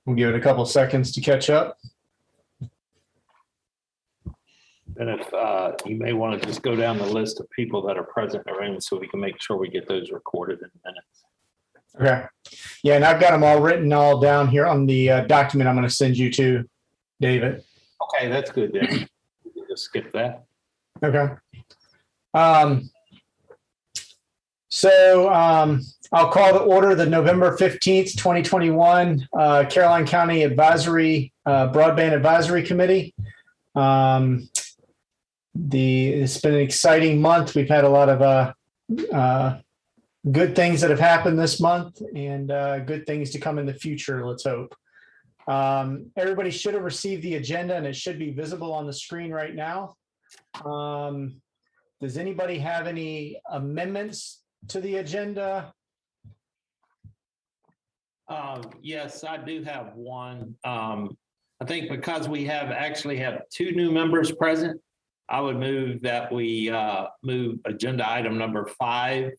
We'll give it a couple seconds to catch up. And if you may want to just go down the list of people that are present in the room so we can make sure we get those recorded in minutes. Okay. Yeah, and I've got them all written all down here on the document I'm going to send you to, David. Okay, that's good then. Just skip that. Okay. I'll call to order the November 15th, 2021 Caroline County Advisory Broadband Advisory Committee. It's been an exciting month. We've had a lot of good things that have happened this month and good things to come in the future, let's hope. Everybody should have received the agenda and it should be visible on the screen right now. Does anybody have any amendments to the agenda? Yes, I do have one. I think because we actually have two new members present, I would move that we move agenda item number 5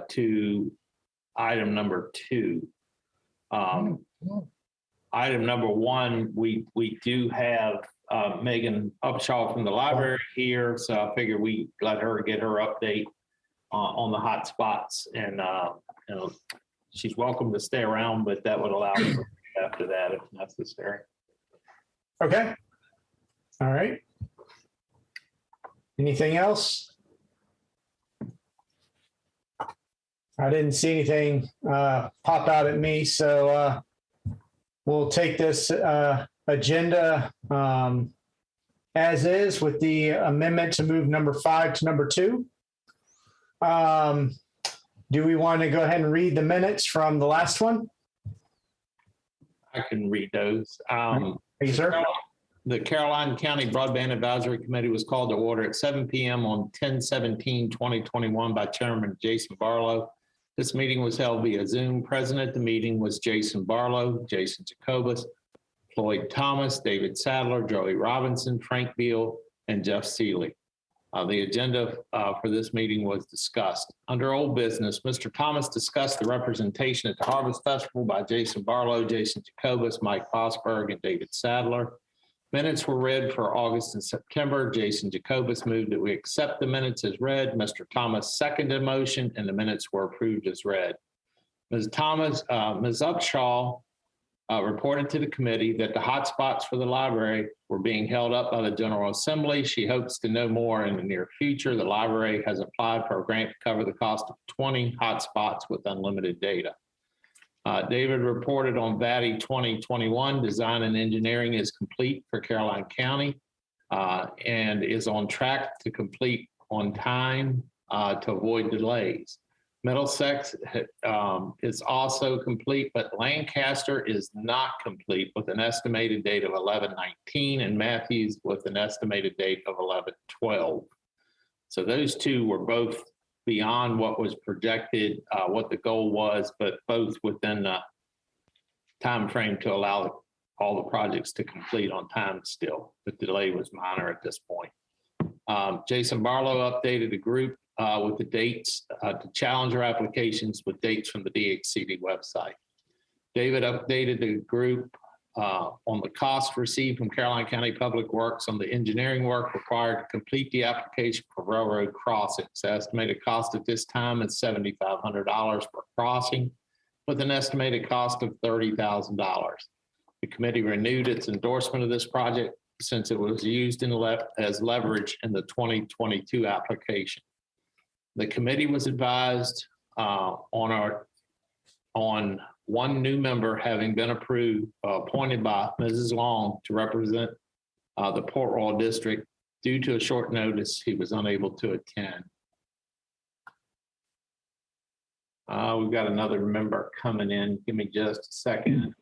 to item number 2. Item number 1, we do have Megan Upshaw from the library here, so I figure we let her get her update on the hot spots, and she's welcome to stay around, but that would allow her after that if necessary. Okay. All right. Anything else? I didn't see anything pop out at me, so we'll take this agenda as is with the amendment to move number 5 to number 2. Do we want to go ahead and read the minutes from the last one? I can read those. Hey, sir. The Caroline County Broadband Advisory Committee was called to order at 7 p.m. on 10/17/2021 by Chairman Jason Barlow. This meeting was held via Zoom. Present at the meeting was Jason Barlow, Jason Jacobus, Floyd Thomas, David Sadler, Joey Robinson, Frank Beal, and Jeff Seeley. The agenda for this meeting was discussed. Under old business, Mr. Thomas discussed the representation at the Harvest Festival by Jason Barlow, Jason Jacobus, Mike Fosberg, and David Sadler. Minutes were read for August and September. Jason Jacobus moved that we accept the minutes as read. Mr. Thomas seconded the motion, and the minutes were approved as read. Ms. Upshaw reported to the committee that the hotspots for the library were being held up by the General Assembly. She hopes to know more in the near future. The library has applied for a grant to cover the cost of 20 hotspots with unlimited data. David reported on Vatti 2021. Design and engineering is complete for Caroline County and is on track to complete on time to avoid delays. Middlesex is also complete, but Lancaster is not complete with an estimated date of 11/19 and Matthews with an estimated date of 11/12. So those two were both beyond what was projected, what the goal was, but both within the time frame to allow all the projects to complete on time still. The delay was minor at this point. Jason Barlow updated the group with the dates to challenger applications with dates from the DHCD website. David updated the group on the cost received from Caroline County Public Works on the engineering work required to complete the application for railroad crossings. The estimated cost at this time is $7,500 per crossing with an estimated cost of $30,000. The committee renewed its endorsement of this project since it was used as leverage in the 2022 application. The committee was advised on one new member having been appointed by Mrs. Long to represent the Port Royal District. Due to a short notice, he was unable to attend. We've got another member coming in. Give me just a second.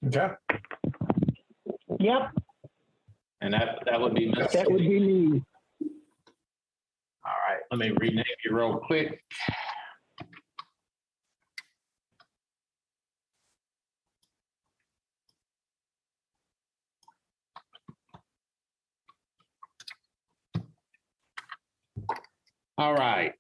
Okay. Yep, And that would be Ms. that would be me. All right, let me rename you real quick. All right.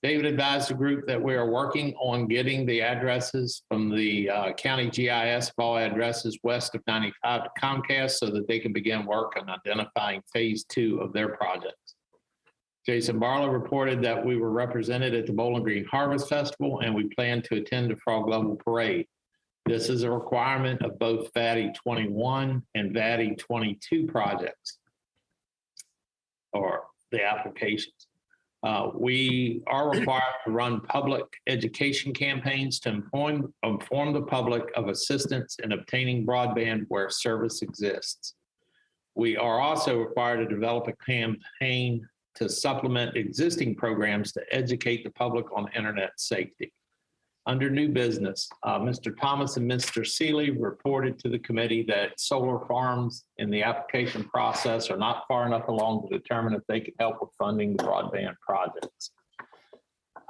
David advised the group that we are working on getting the addresses from the county GIS of all addresses west of 95 to Comcast so that they can begin work on identifying phase 2 of their projects. Jason Barlow reported that we were represented at the Bowling Green Harvest Festival and we plan to attend the Frog Level Parade. This is a requirement of both Vatti 21 and Vatti 22 projects, or the applications. We are required to run public education campaigns to inform the public of assistance in obtaining broadband where service exists. We are also required to develop a campaign to supplement existing programs to educate the public on internet safety. Under new business, Mr. Thomas and Mr. Seeley reported to the committee that solar farms in the application process are not far enough along to determine if they can help with funding the broadband projects.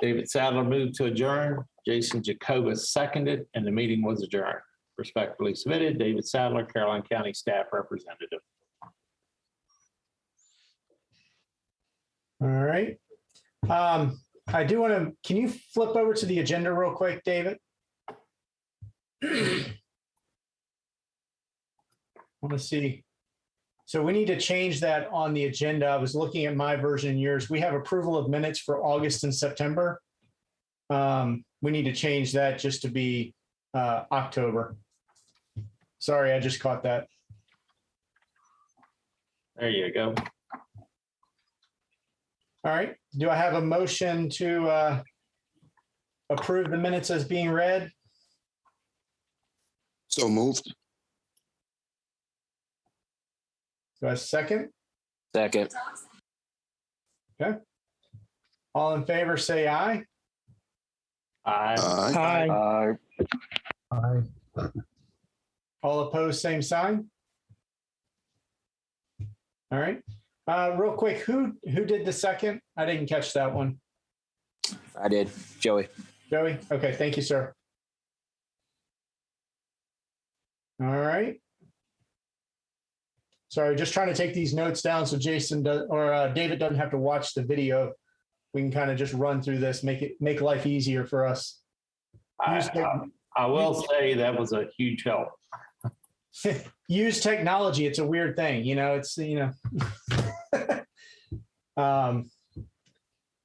David Sadler moved to adjourn. Jason Jacobus seconded, and the meeting was adjourned. Respectfully submitted, David Sadler, Caroline County Staff Representative. All right. I do want to, can you flip over to the agenda real quick, David? I want to see. So we need to change that on the agenda. I was looking at my version and yours. We have approval of minutes for August and September. We need to change that just to be October. Sorry, I just caught that. There you go. All right. Do I have a motion to approve the minutes as being read? So moved. Do I have a second? Second. Okay. All in favor, say aye. Aye. Aye. Hi. Aye. All opposed, same sign. All right. Real quick, who did the second? I didn't catch that one. I did. Joey. Joey? Okay, thank you, sir. All right. Sorry, just trying to take these notes down so Jason does, or David doesn't have to watch the video. We can kind of just run through this, make life easier for us. I will say that was a huge help. Use technology. It's a weird thing, it's,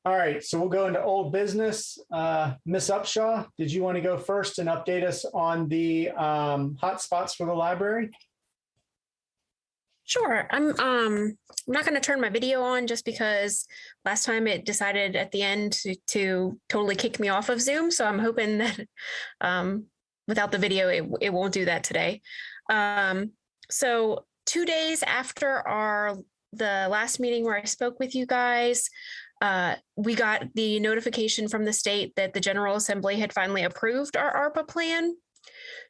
all right, so we'll go into old business. Miss Upshaw, did you want to go first and update us on the hotspots for the library? Sure. I'm not going to turn my video on just because last time it decided at the end to totally kick me off of Zoom. So I'm hoping that without the video, it won't do that today. So 2 days after the last meeting where I spoke with you guys, we got the notification from the state that the General Assembly had finally approved our ARPA plan.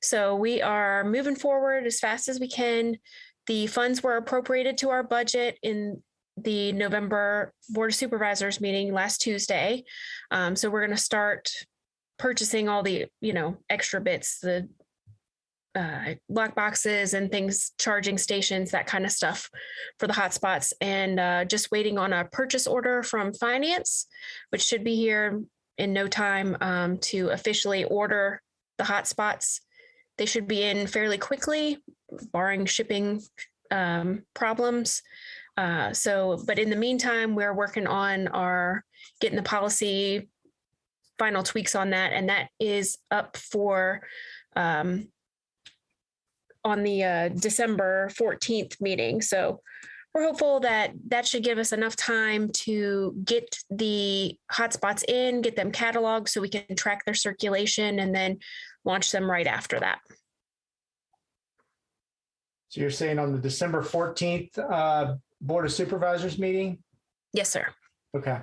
So we are moving forward as fast as we can. The funds were appropriated to our budget in the November Board of Supervisors meeting last Tuesday. So we're going to start purchasing all the, extra bits, the lock boxes and things, charging stations, that kind of stuff for the hotspots, and just waiting on a purchase order from finance, which should be here in no time to officially order the hotspots. They should be in fairly quickly, barring shipping problems. But in the meantime, we're working on getting the policy final tweaks on that, and that is up for on the December 14th meeting. So we're hopeful that should give us enough time to get the hotspots in, get them cataloged so we can track their circulation, and then launch them right after that. So you're saying on the December 14th Board of Supervisors meeting? Yes, sir. Okay.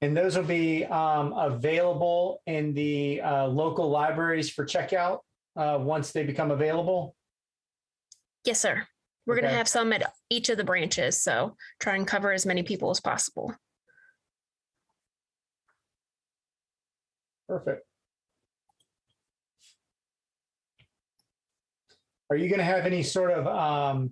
And those will be available in the local libraries for checkout once they become available? Yes, sir. We're going Okay. to have some at each of the branches, so try and cover as many people as possible. Perfect. Are you going to have any sort of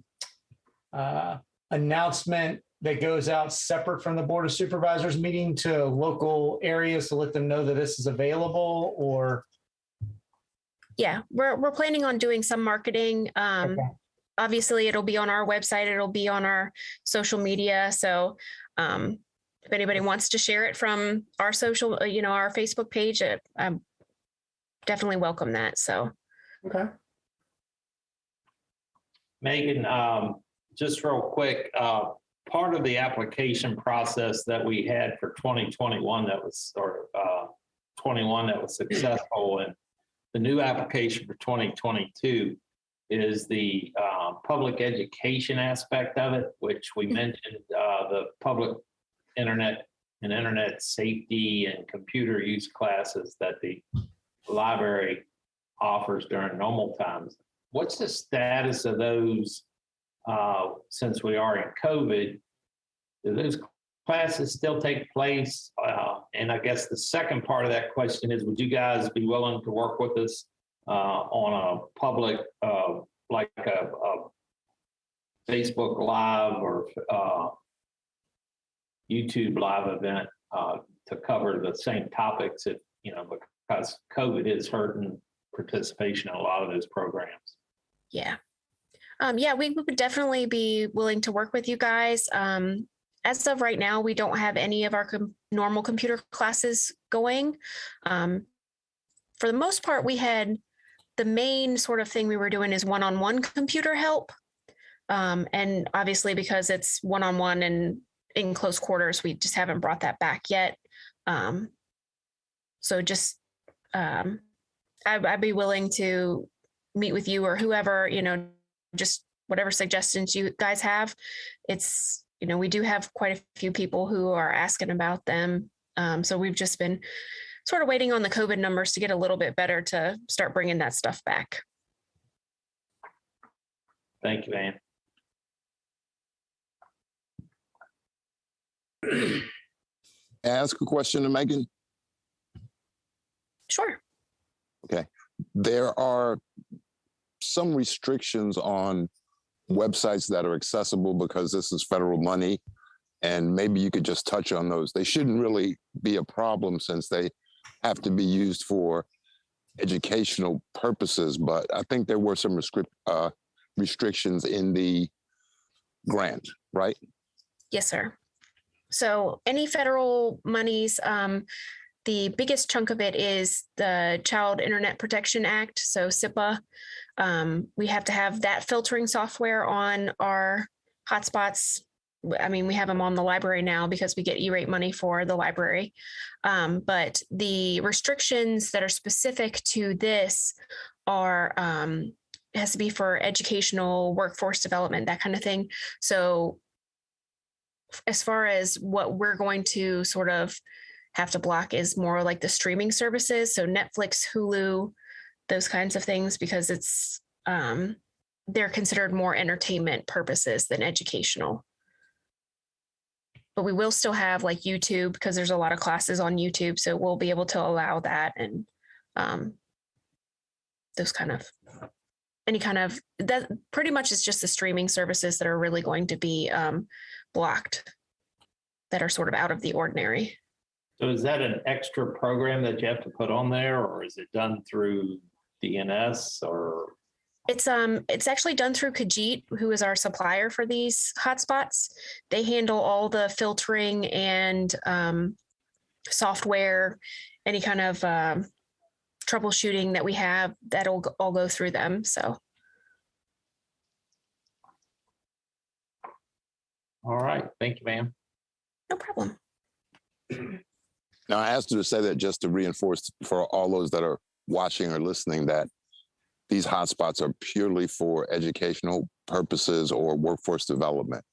announcement that goes out separate from the Board of Supervisors meeting to local areas to let them know that this is available, or? Yeah, we're planning on doing some marketing. Okay. Obviously, it'll be on our website. It'll be on our social media. So if anybody wants to share it from our social, our Facebook page, I definitely welcome that. So. Okay. Megan, just real quick, part of the application process that we had for 2021 that was, or 21 that was successful, and the new application for 2022 is the public education aspect of it, which we mentioned, the public internet and internet safety and computer use classes that the library offers during normal times. What's the status of those since we are in COVID? Do those classes still take place? And I guess the second part of that question is, would you guys be willing to work with us on a public, like a Facebook Live or YouTube Live event to cover the same topics, if, because COVID is hurting participation in a lot of those programs? Yeah. We would definitely be willing to work with you guys. As of right now, we don't have any of our normal computer classes going. For the most part, we had the main sort of thing we were doing is one-on-one computer help. And obviously, because it's one-on-one and in close quarters, we just haven't brought that back yet. So just, I'd be willing to meet with you or whoever, just whatever suggestions you guys have. It's, we do have quite a few people who are asking about them. So we've just been sort of waiting on the COVID numbers to get a little bit better to start bringing that stuff back. Thank you, Ann. Ask a question to Megan. Sure. Okay. There are some restrictions on websites that are accessible because this is federal money, and maybe you could just touch on those. They shouldn't really be a problem since they have to be used for educational purposes, but I think there were some restrictions in the grant, right? Yes, sir. So any federal monies, the biggest chunk of it is the Child Internet Protection Act, so SIPA. We have to have that filtering software on our hotspots. I mean, we have them on the library now because we get E-rate money for the library. But the restrictions that are specific to this are, it has to be for educational workforce development, that kind of thing. So as far as what we're going to sort of have to block is more like the streaming services. So Netflix, Hulu, those kinds of things, because it's, they're considered more entertainment purposes than educational. But we will still have like YouTube because there's a lot of classes on YouTube. So we'll be able to allow that, and those kind of, any kind of, that pretty much is just the streaming services that are really going to be blocked, that are sort of out of the ordinary. So is that an extra program that you have to put on there, or is it done through DNS, or? It's actually done through Khajiit, who is our supplier for these hotspots. They handle all the filtering and software, any kind of troubleshooting that we have, that'll all go through them. So. All right. Thank you, ma'am. No problem. Now, I asked you to say that just to reinforce for all those that are watching or listening that these hotspots are purely for educational purposes or workforce development.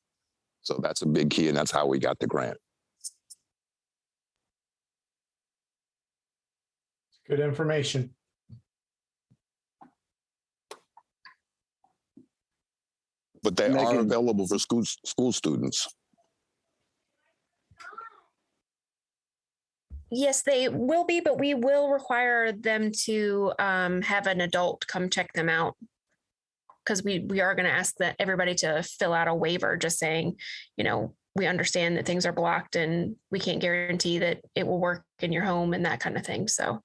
So that's a big key, and that's how we got the grant. Good information. But they are Megan. available for school students. Yes, they will be, but we will require them to have an adult come check them out. because we are going to ask that everybody to fill out a waiver, just saying, we understand that things are blocked and we can't guarantee that it will work in your home and that kind of thing. So.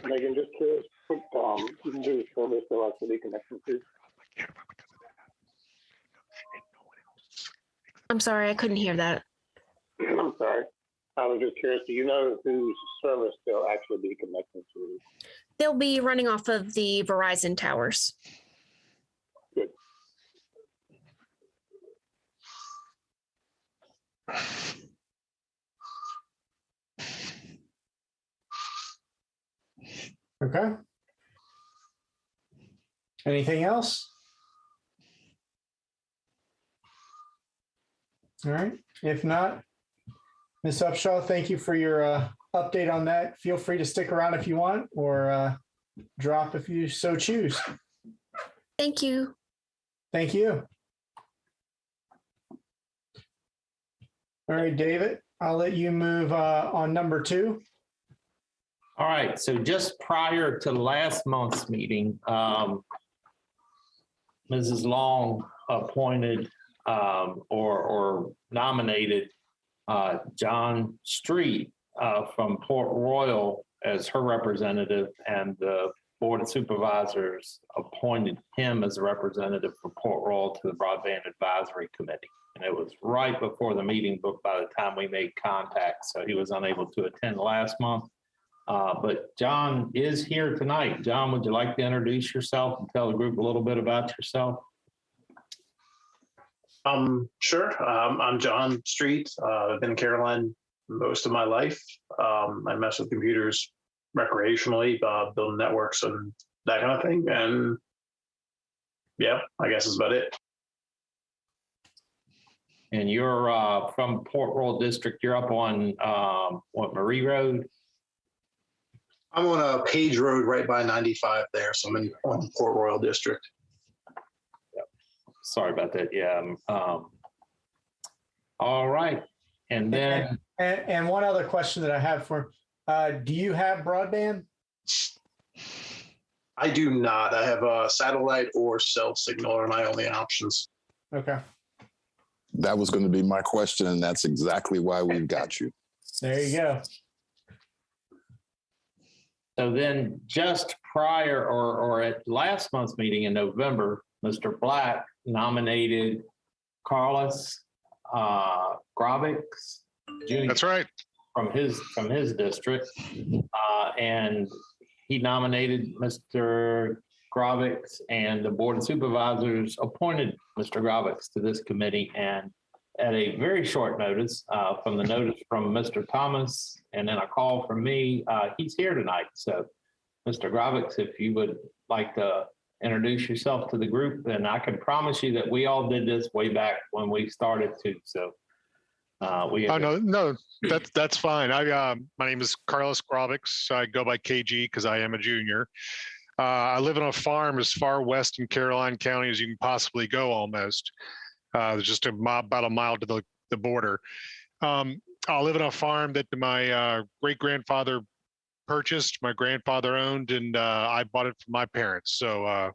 Megan, just curious, you can do service still actually connection to. I'm sorry, I couldn't hear that. I'm sorry. I was just curious, do you know whose service they'll actually be connecting to? They'll be running off of the Verizon towers. Good. Okay. Anything else? All right. If not, Ms. Upshaw, thank you for your update on that. Feel free to stick around if you want, or drop if you so choose. Thank you. Thank you. All right, David, I'll let you move on number 2. All right, so just prior to last month's meeting, Mrs. Long appointed or nominated John Street from Port Royal as her representative, and the Board of Supervisors appointed him as a representative for Port Royal to the Broadband Advisory Committee. And it was right before the meeting book by the time we made contact, so he was unable to attend last month. But John is here tonight. John, would you like to introduce yourself and tell the group a little bit about yourself? Sure. I'm John Street. I've been in Caroline most of my life. I mess with computers recreationally, building networks and that kind of thing. And yeah, I guess that's about it. And you're from Port Royal District. You're up on Marie Road? I'm on a Page Road right by 95 there. So I'm in Port Royal District. Sorry about that. Yeah. All right. And then. And one other question that I have for, do you have broadband? I do not. I have a satellite or cell signal are my only options. Okay. That was going to be my question, and that's exactly why we've got you. There you go. So then just prior or at last month's meeting in November, Mr. Black nominated Carlos Gravics Jr. That's right. From his district. And he nominated Mr. Gravics, and the Board of Supervisors appointed Mr. Gravics to this committee. And at a very short notice, from the notice from Mr. Thomas and then a call from me, he's here tonight. So Mr. Gravics, if you would like to introduce yourself to the group, and I can promise you that we all did this way back when we started too. So no, that's fine. My name is Carlos Gravics. I go by KG because I am a junior. I live on a farm as far west in Caroline County as you can possibly go almost. Just about a mile to the border. I live on a farm that my great-grandfather purchased, my grandfather owned, and I bought it from my parents. So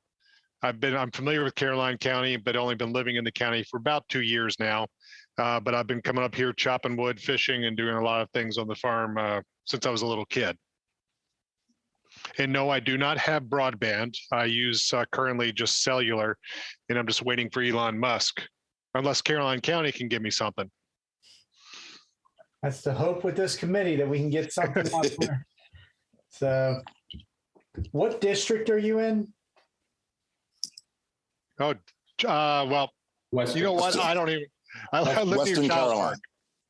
I'm familiar with Caroline County, but only been living in the county for about 2 years now. But I've been coming up here chopping wood, fishing, and doing a lot of things on the farm since I was a little kid. And no, I do not have broadband. I use currently just cellular, and I'm just waiting for Elon Musk, unless Caroline County can give me something. That's the hope with this committee, that we can get something out there. So what district are you in? Oh, well, Western. you know what? I don't even, I live near Western Child Caroline. Park.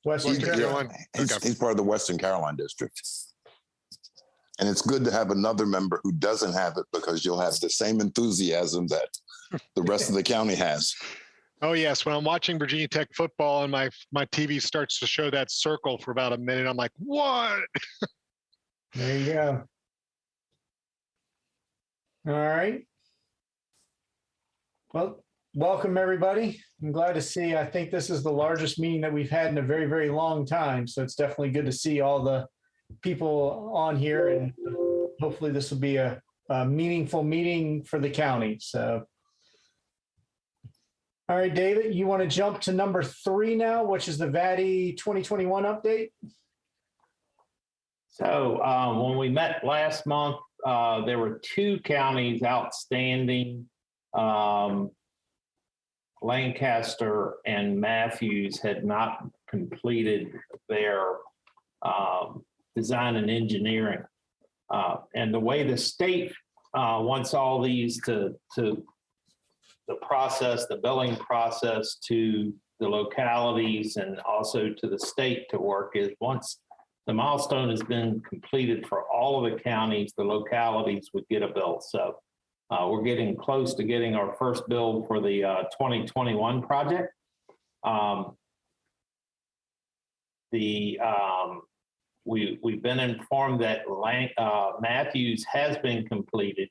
Western Western Carolina. Carolina. He's part of the Western Caroline district. And it's good to have another member who doesn't have it, because you'll have the same enthusiasm that the rest of the county has. Oh yes, when I'm watching Virginia Tech football and my TV starts to show that circle for about a minute, I'm like, what? There you go. All right. Well, welcome everybody. I'm glad to see, I think this is the largest meeting that we've had in a very, very long time. So it's definitely good to see all the people on here, and hopefully this will be a a meaningful meeting for the county. So, all right, David, you want to jump to number 3 now, which is the Vatti 2021 update? So when we met last month, there were 2 counties outstanding. Lancaster and Matthews had not completed their design and engineering. And the way the state wants all these to the process, the billing process to the localities and also to the state to work is once the milestone has been completed for all of the counties, the localities would get a bill. So we're getting close to getting our first bill for the 2021 project. We've been informed that Matthews has been completed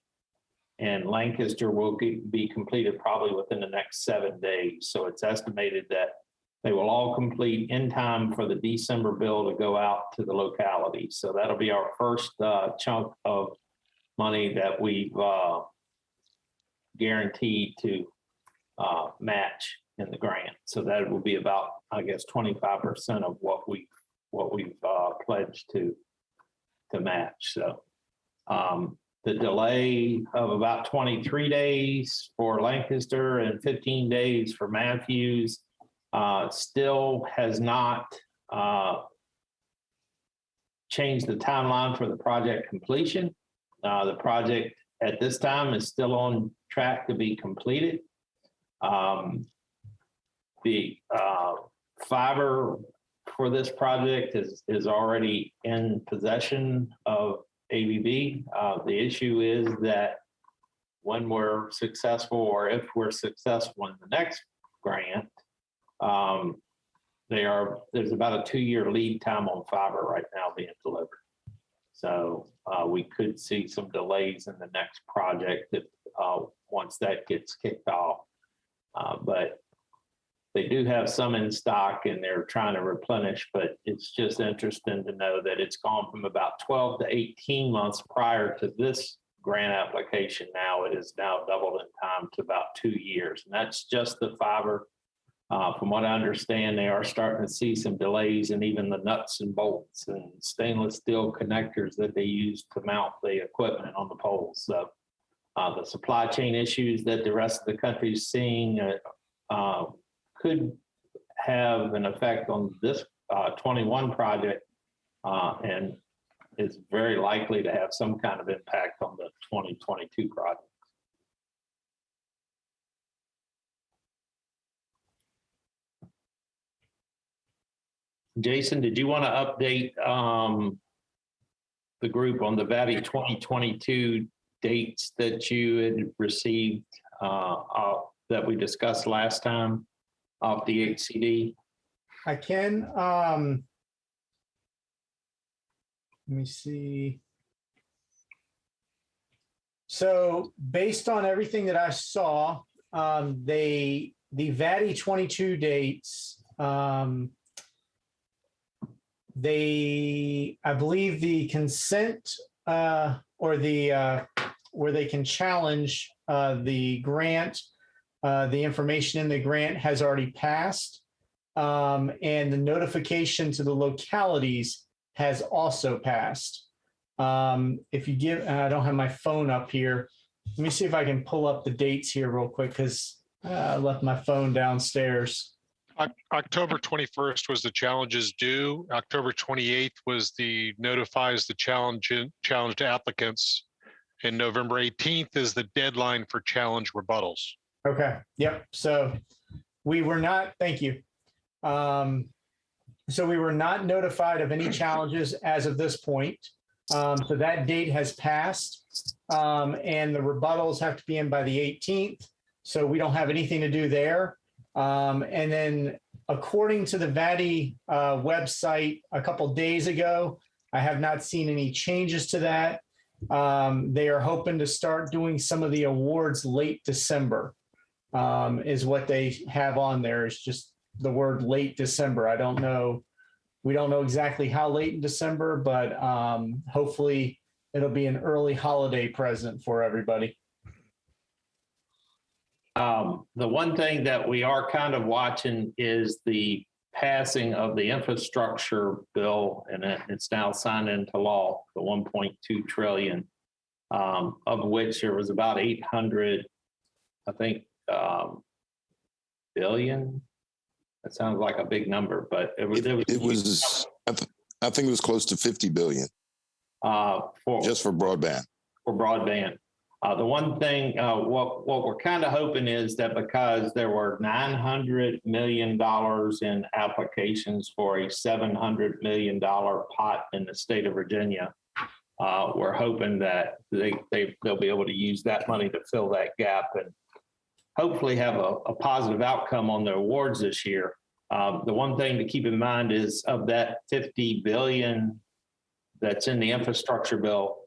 and Lancaster will be completed probably within the next 7 days. So it's estimated that they will all complete in time for the December bill to go out to the localities. So that'll be our first chunk of money that we've guaranteed to match in the grant. So that will be about, I guess, 25% of what we've pledged to match. So the delay of about 23 days for Lancaster and 15 days for Matthews still has not changed the timeline for the project completion. The project at this time is still on track to be completed. The fiber for this project is already in possession of ABB. The issue is that when we're successful or if we're successful in the next grant, there's about a 2-year lead time on fiber right now being delivered. So we could see some delays in the next project if, once that gets kicked off. But they do have some in stock and they're trying to replenish, but it's just interesting to know that it's gone from about 12 to 18 months prior to this grant application. Now it is now doubled in time to about 2 years. And that's just the fiber. From what I understand, they are starting to see some delays in even the nuts and bolts and stainless steel connectors that they use to mount the equipment on the poles. So the supply chain issues that the rest of the country is seeing could have an effect on this 21 project and is very likely to have some kind of impact on the 2022 project. Jason, did you want to update the group on the Vatti 2022 dates that you had received that we discussed last time off the HCD? I can. Let me see. So based on everything that I saw, the Vatti 22 dates, I believe the consent or the where they can challenge the grant, the information in the grant has already passed, and the notification to the localities has also passed. If you give, I don't have my phone up here. Let me see if I can pull up the dates here real quick because I left my phone downstairs. October 21st was the challenges due. October 28th was the notifies the challenged applicants. And November 18th is the deadline for challenge rebuttals. Okay. Yep. So we were not, thank you. So we were not notified of any challenges as of this point. So that date has passed, and the rebuttals have to be in by the 18th. So we don't have anything to do there. And then according to the Vatti website a couple days ago, I have not seen any changes to that. They are hoping to start doing some of the awards late December, is what they have on there. It's just the word late December. I don't know. We don't know exactly how late in December, but hopefully it'll be an early holiday present for everybody. The one thing that we are kind of watching is the passing of the infrastructure bill, and it's now signed into law, the 1.2 trillion, of which there was about 800, I think, billion. That sounds like a big number, but I think it was close to 50 billion just for broadband. For broadband. The one thing, what we're kind of hoping is that because there were $900 million in applications for a $700 million pot in the state of Virginia, we're hoping that they'll be able to use that money to fill that gap and hopefully have a positive outcome on the awards this year. The one thing to keep in mind is of that 50 billion that's in the infrastructure bill,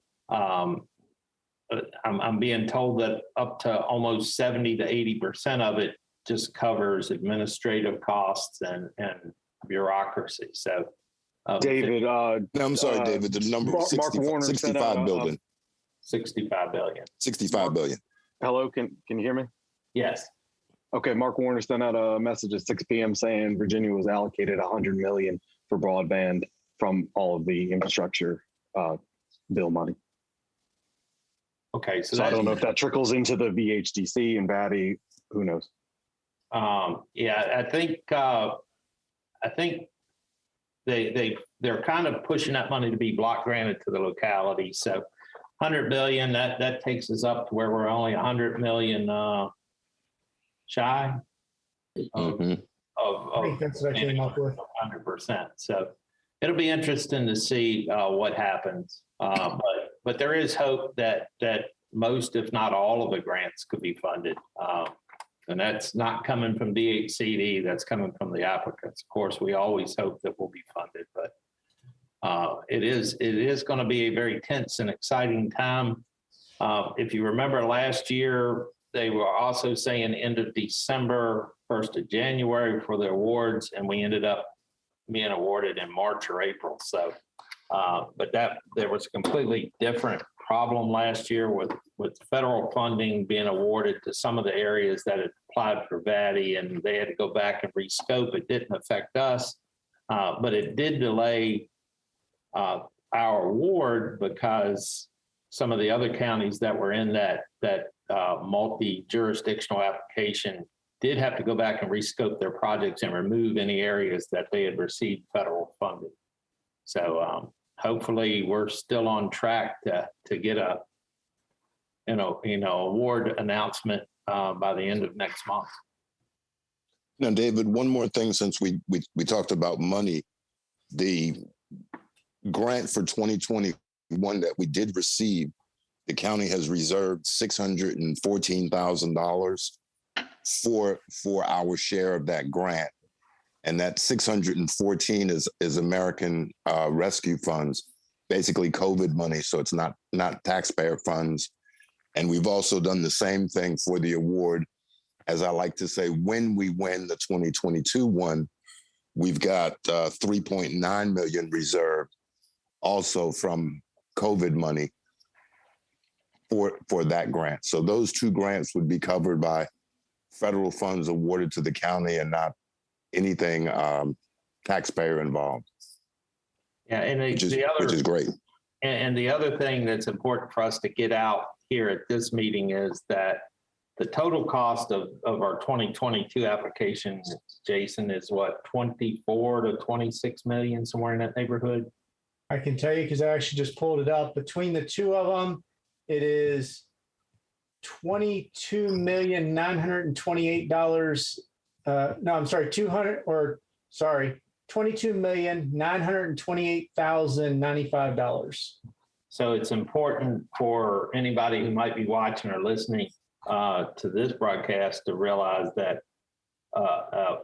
I'm being told that up to almost 70 to 80% of it just covers administrative costs and bureaucracy. So, David, no, I'm sorry, David. The number was 65 billion. 65 billion. 65 billion. Hello, can you hear me? Yes. Okay, Mark Warner sent out a message at 6 p.m. saying Virginia was allocated 100 million for broadband from all of the infrastructure bill money. Okay, so I don't know if that trickles into the VHDC and Vatti. Who knows? Yeah, I think they're kind of pushing that money to be block granted to the locality. So 100 billion, that takes us up to where we're only 100 million shy of I think that's what I came up with. 100%. So it'll be interesting to see what happens. But there is hope that most, if not all, of the grants could be funded. And that's not coming from DHCD, that's coming from the applicants. Of course, we always hope that we'll be funded, but it is going to be a very tense and exciting time. If you remember last year, they were also saying end of December, 1st of January for the awards, and we ended up being awarded in March or April. So, but there was a completely different problem last year with federal funding being awarded to some of the areas that had applied for Vatti, and they had to go back and rescope. It didn't affect us, but it did delay our award because some of the other counties that were in that multi-jurisdictional application did have to go back and rescope their projects and remove any areas that they had received federal funding. So hopefully we're still on track to get a award announcement by the end of next month. Now, David, one more thing, since we talked about money, the grant for 2021 that we did receive, the county has reserved $614,000 for our share of that grant. And that 614 is American Rescue Funds, basically COVID money. So it's not taxpayer funds. And we've also done the same thing for the award. As I like to say, when we win the 2022 one, we've got 3.9 million reserved also from COVID money for that grant. So those two grants would be covered by federal funds awarded to the county and not anything taxpayer involved. Yeah, and which is great. And the other thing that's important for us to get out here at this meeting is that the total cost of our 2022 application, Jason, is what, 24 to 26 million, somewhere in that neighborhood? I can tell you because I actually just pulled it up. Between the two of them, it is $22,928. No, I'm sorry, $22,928,095. So it's important for anybody who might be watching or listening to this broadcast to realize that a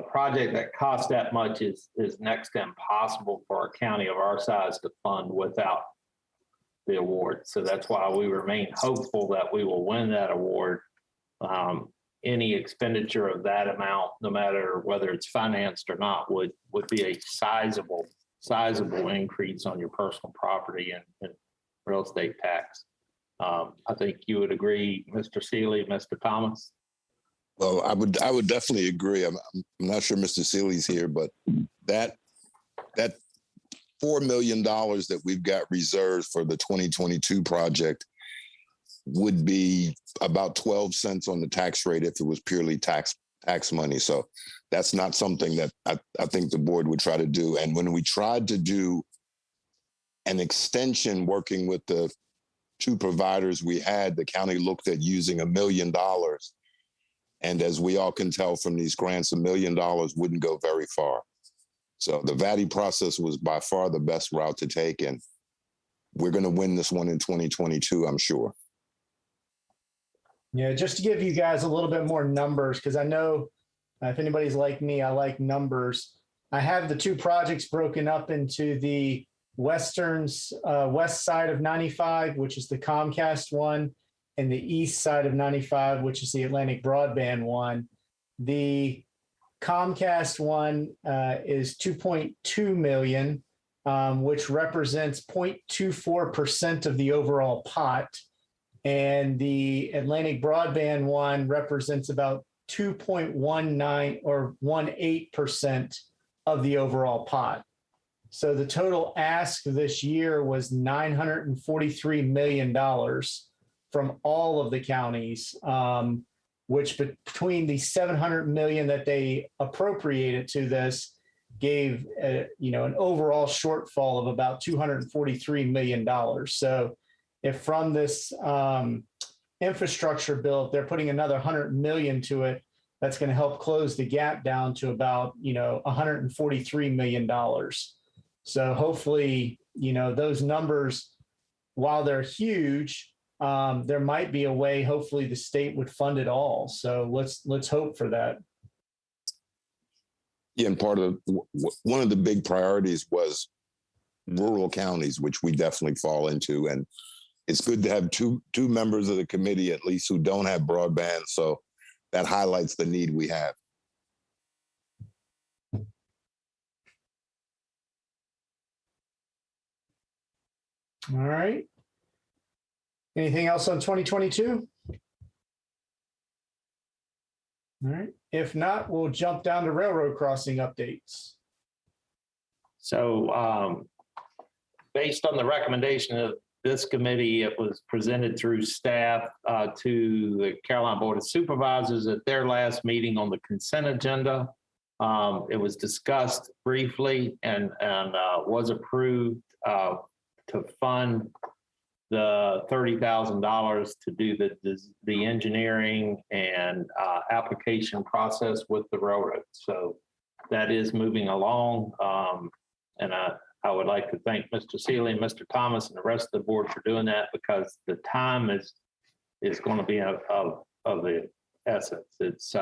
project that costs that much is next to impossible for a county of our size to fund without the award. So that's why we remain hopeful that we will win that award. Any expenditure of that amount, no matter whether it's financed or not, would be a sizable sizable increase on your personal property and real estate tax. I think you would agree, Mr. Seeley, Mr. Thomas. Well, I would definitely agree. I'm not sure Mr. Seeley's here, but that $4 million that we've got reserved for the 2022 project would be about 12 cents on the tax rate if it was purely tax money. So that's not something that I think the board would try to do. And when we tried to do an extension working with the two providers we had, the county looked at using $1 million. And as we all can tell from these grants, $1 million wouldn't go very far. So the Vatti process was by far the best route to take. And we're going to win this one in 2022, I'm sure. Yeah, just to give you guys a little bit more numbers, because I know if anybody's like me, I like numbers. I have the two projects broken up into the west side of 95, which is the Comcast one, and the east side of 95, which is the Atlantic Broadband one. The Comcast one is 2.2 million, which represents 0.24% of the overall pot. And the Atlantic Broadband one represents about 2.19 or 18% of the overall pot. So the total ask this year was $943 million from all of the counties, which between the $700 million that they appropriated to this gave an overall shortfall of about $243 million. So if from this infrastructure bill, if they're putting another $100 million to it, that's going to help close the gap down to about $143 million. So hopefully, those numbers, while they're huge, there might be a way. Hopefully, the state would fund it all. So let's hope for that. Yeah, and one of the big priorities was rural counties, which we definitely fall into, and it's good to have two members of the committee at least who don't have broadband. So that highlights the need we have. All right. Anything else on 2022? All right. If not, we'll jump down to railroad crossing updates. So based on the recommendation of this committee, it was presented through staff to the Carolina Board of Supervisors at their last meeting on the consent agenda. It was discussed briefly and was approved to fund the $30,000 to do the engineering and application process with the railroad. So that is moving along. And I would like to thank Mr. Seeley and Mr. Thomas and the rest of the board for doing that, because the time is going to be of the essence. It's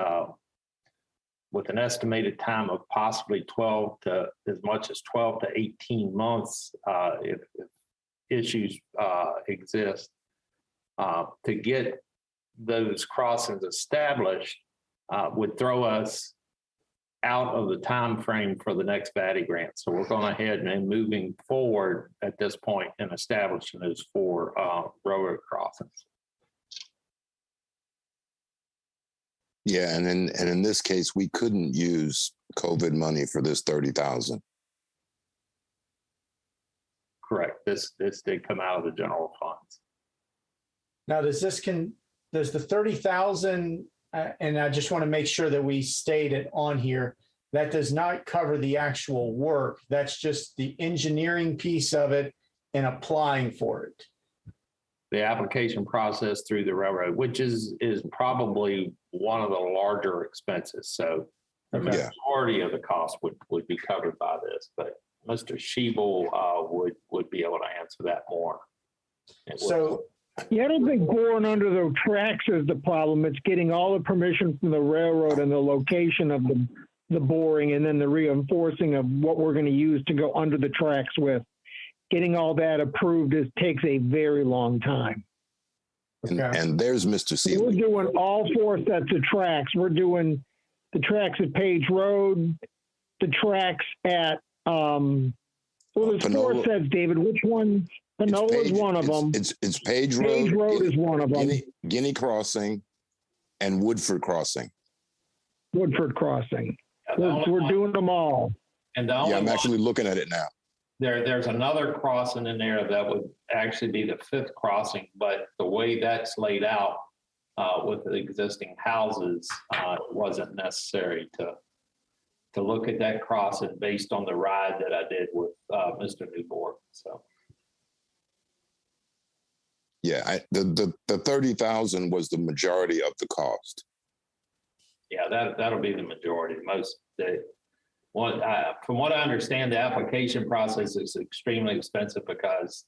with an estimated time of possibly 12 to as much as 12 to 18 months if issues exist to get those crossings established would throw us out of the time frame for the next Vatti grant. So we're going ahead and moving forward at this point and establishing those 4 railroad crossings. Yeah, and in this case, we couldn't use COVID money for this 30,000. Correct. This did come out of the general funds. Now, does the 30,000, and I just want to make sure that we state it on here, that does not cover the actual work. That's just the engineering piece of it and applying for it. The application process through the railroad, which is probably one of the larger expenses. So the majority of the cost would be covered by this, but Mr. Schiebel would be able to answer that more. So yeah, I don't think boring under the tracks is the problem. It's getting all the permission from the railroad and the location of the boring, and then the reinforcing of what we're going to use to go under the tracks with. Getting all that approved takes a very long time. And there's Mr. Seeley. We're doing all 4 sets of tracks. We're doing the tracks at Page Road, the tracks at Well, there's four Panola- sets, David. Which one? Panola is one of them. It's Page Road. Page Road is one of them. Guinea Crossing and Woodford Crossing. Woodford Crossing. We're doing them all. And the Yeah, only I'm one, actually looking at it now. there's another crossing in there that would actually be the fifth crossing, but the way that's laid out with the existing houses, it wasn't necessary to look at that crossing based on the ride that I did with Mr. Newborn. So. Yeah, the 30,000 was the majority of the cost. Yeah, that'll be the majority. From what I understand, the application process is extremely expensive because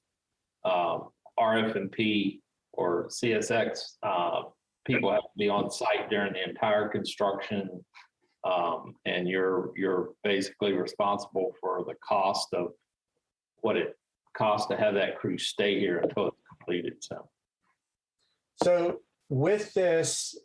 RF&P or CSX people have to be on site during the entire construction, and you're basically responsible for the cost of what it costs to have that crew stay here until it's completed. So with this,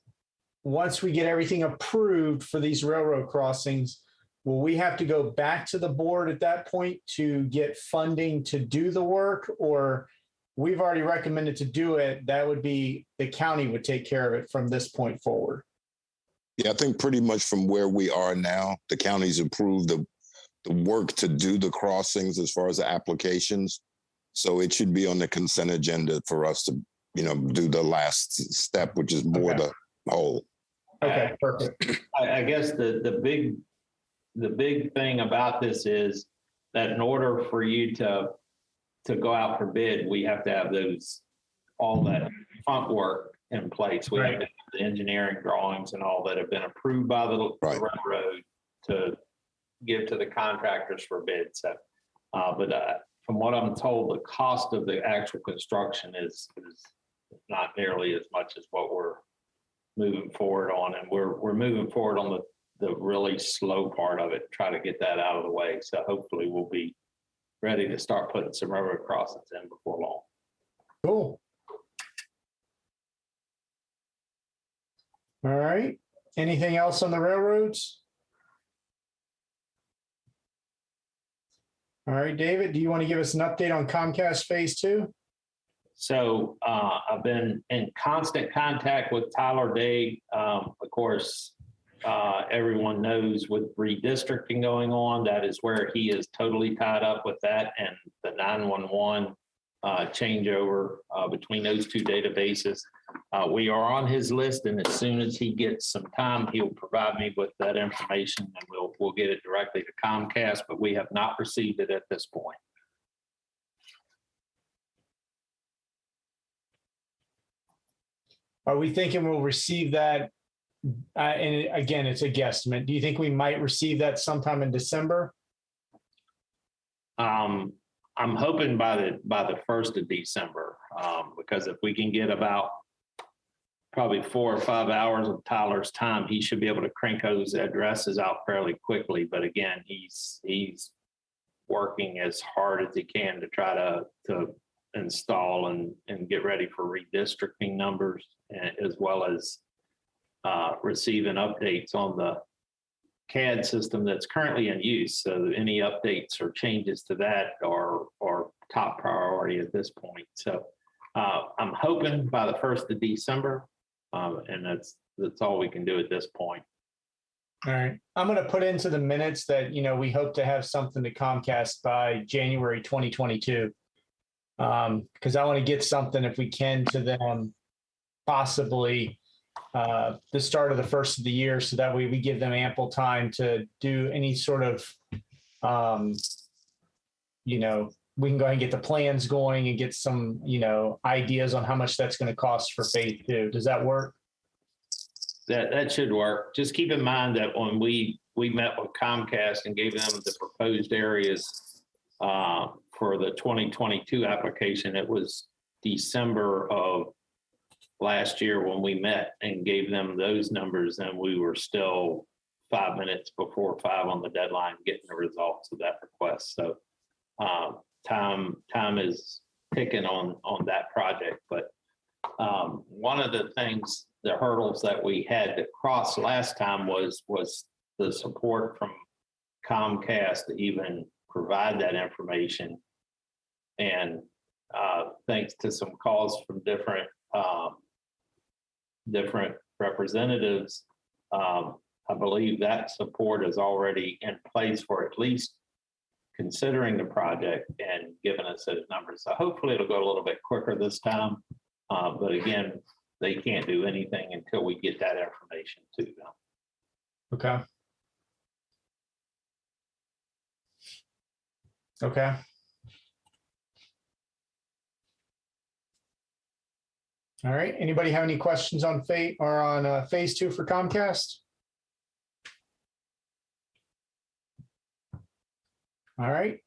once we get everything approved for these railroad crossings, will we have to go back to the board at that point to get funding to do the work? Or we've already recommended to do it, that would be, the county would take care of it from this point forward? Yeah, I think pretty much from where we are now, the county's approved the work to do the crossings as far as the applications. So it should be on the consent agenda for us to, do the last step, which is more the whole. Okay, perfect. I guess the big thing about this is that in order for you to go out for bid, we have to have all that front work in place. We have to have the engineering drawings and all that have been approved by the railroad to give to the contractors for bid. So, but from what I'm told, the cost of the actual construction is not nearly as much as what we're moving forward on, and we're moving forward on the really slow part of it, try to get that out of the way. So hopefully we'll be ready to start putting some railroad crossings in before long. Cool. All right. Anything else on the railroads? All right, David, do you want to give us an update on Comcast Phase 2? So I've been in constant contact with Tyler Day. Of course, everyone knows with redistricting going on, that is where he is totally tied up with that, and the 911 changeover between those two databases. We are on his list, and as soon as he gets some time, he'll provide me with that information, and we'll get it directly to Comcast, but we have not received it at this point. Are we thinking we'll receive that? And again, it's a guesstimate. Do you think we might receive that sometime in December? I'm hoping by the 1st of December, because if we can get about probably 4 or 5 hours of Tyler's time, he should be able to crank those addresses out fairly quickly. But again, he's working as hard as he can to try to install and get ready for redistricting numbers, as well as receiving updates on the CAD system that's currently in use. So any updates or changes to that are top priority at this point. So I'm hoping by the 1st of December, and that's all we can do at this point. All right. I'm going to put into the minutes that, we hope to have something to Comcast by January 2022. Because I want to get something, if we can, to them possibly the start of the first of the year, so that way we give them ample time to do any sort of, we can go ahead and get the plans going and get some, ideas on how much that's going to cost for Phase 2. Does that work? That should work. Just keep in mind that when we met with Comcast and gave them the proposed areas for the 2022 application, it was December of last year when we met and gave them those numbers, and we were still 5 minutes before 5 on the deadline getting the results of that request. So time is ticking on that project. But one of the things, the hurdles that we had to cross last time was the support from Comcast to even provide that information. And thanks to some calls from different representatives, I believe that support is already in place for at least considering the project and giving us those numbers. So hopefully it'll go a little bit quicker this time. But again, they can't do anything until we get that information to them. Okay. Okay. All right. Anybody have any questions on phase 2 for Comcast? All right.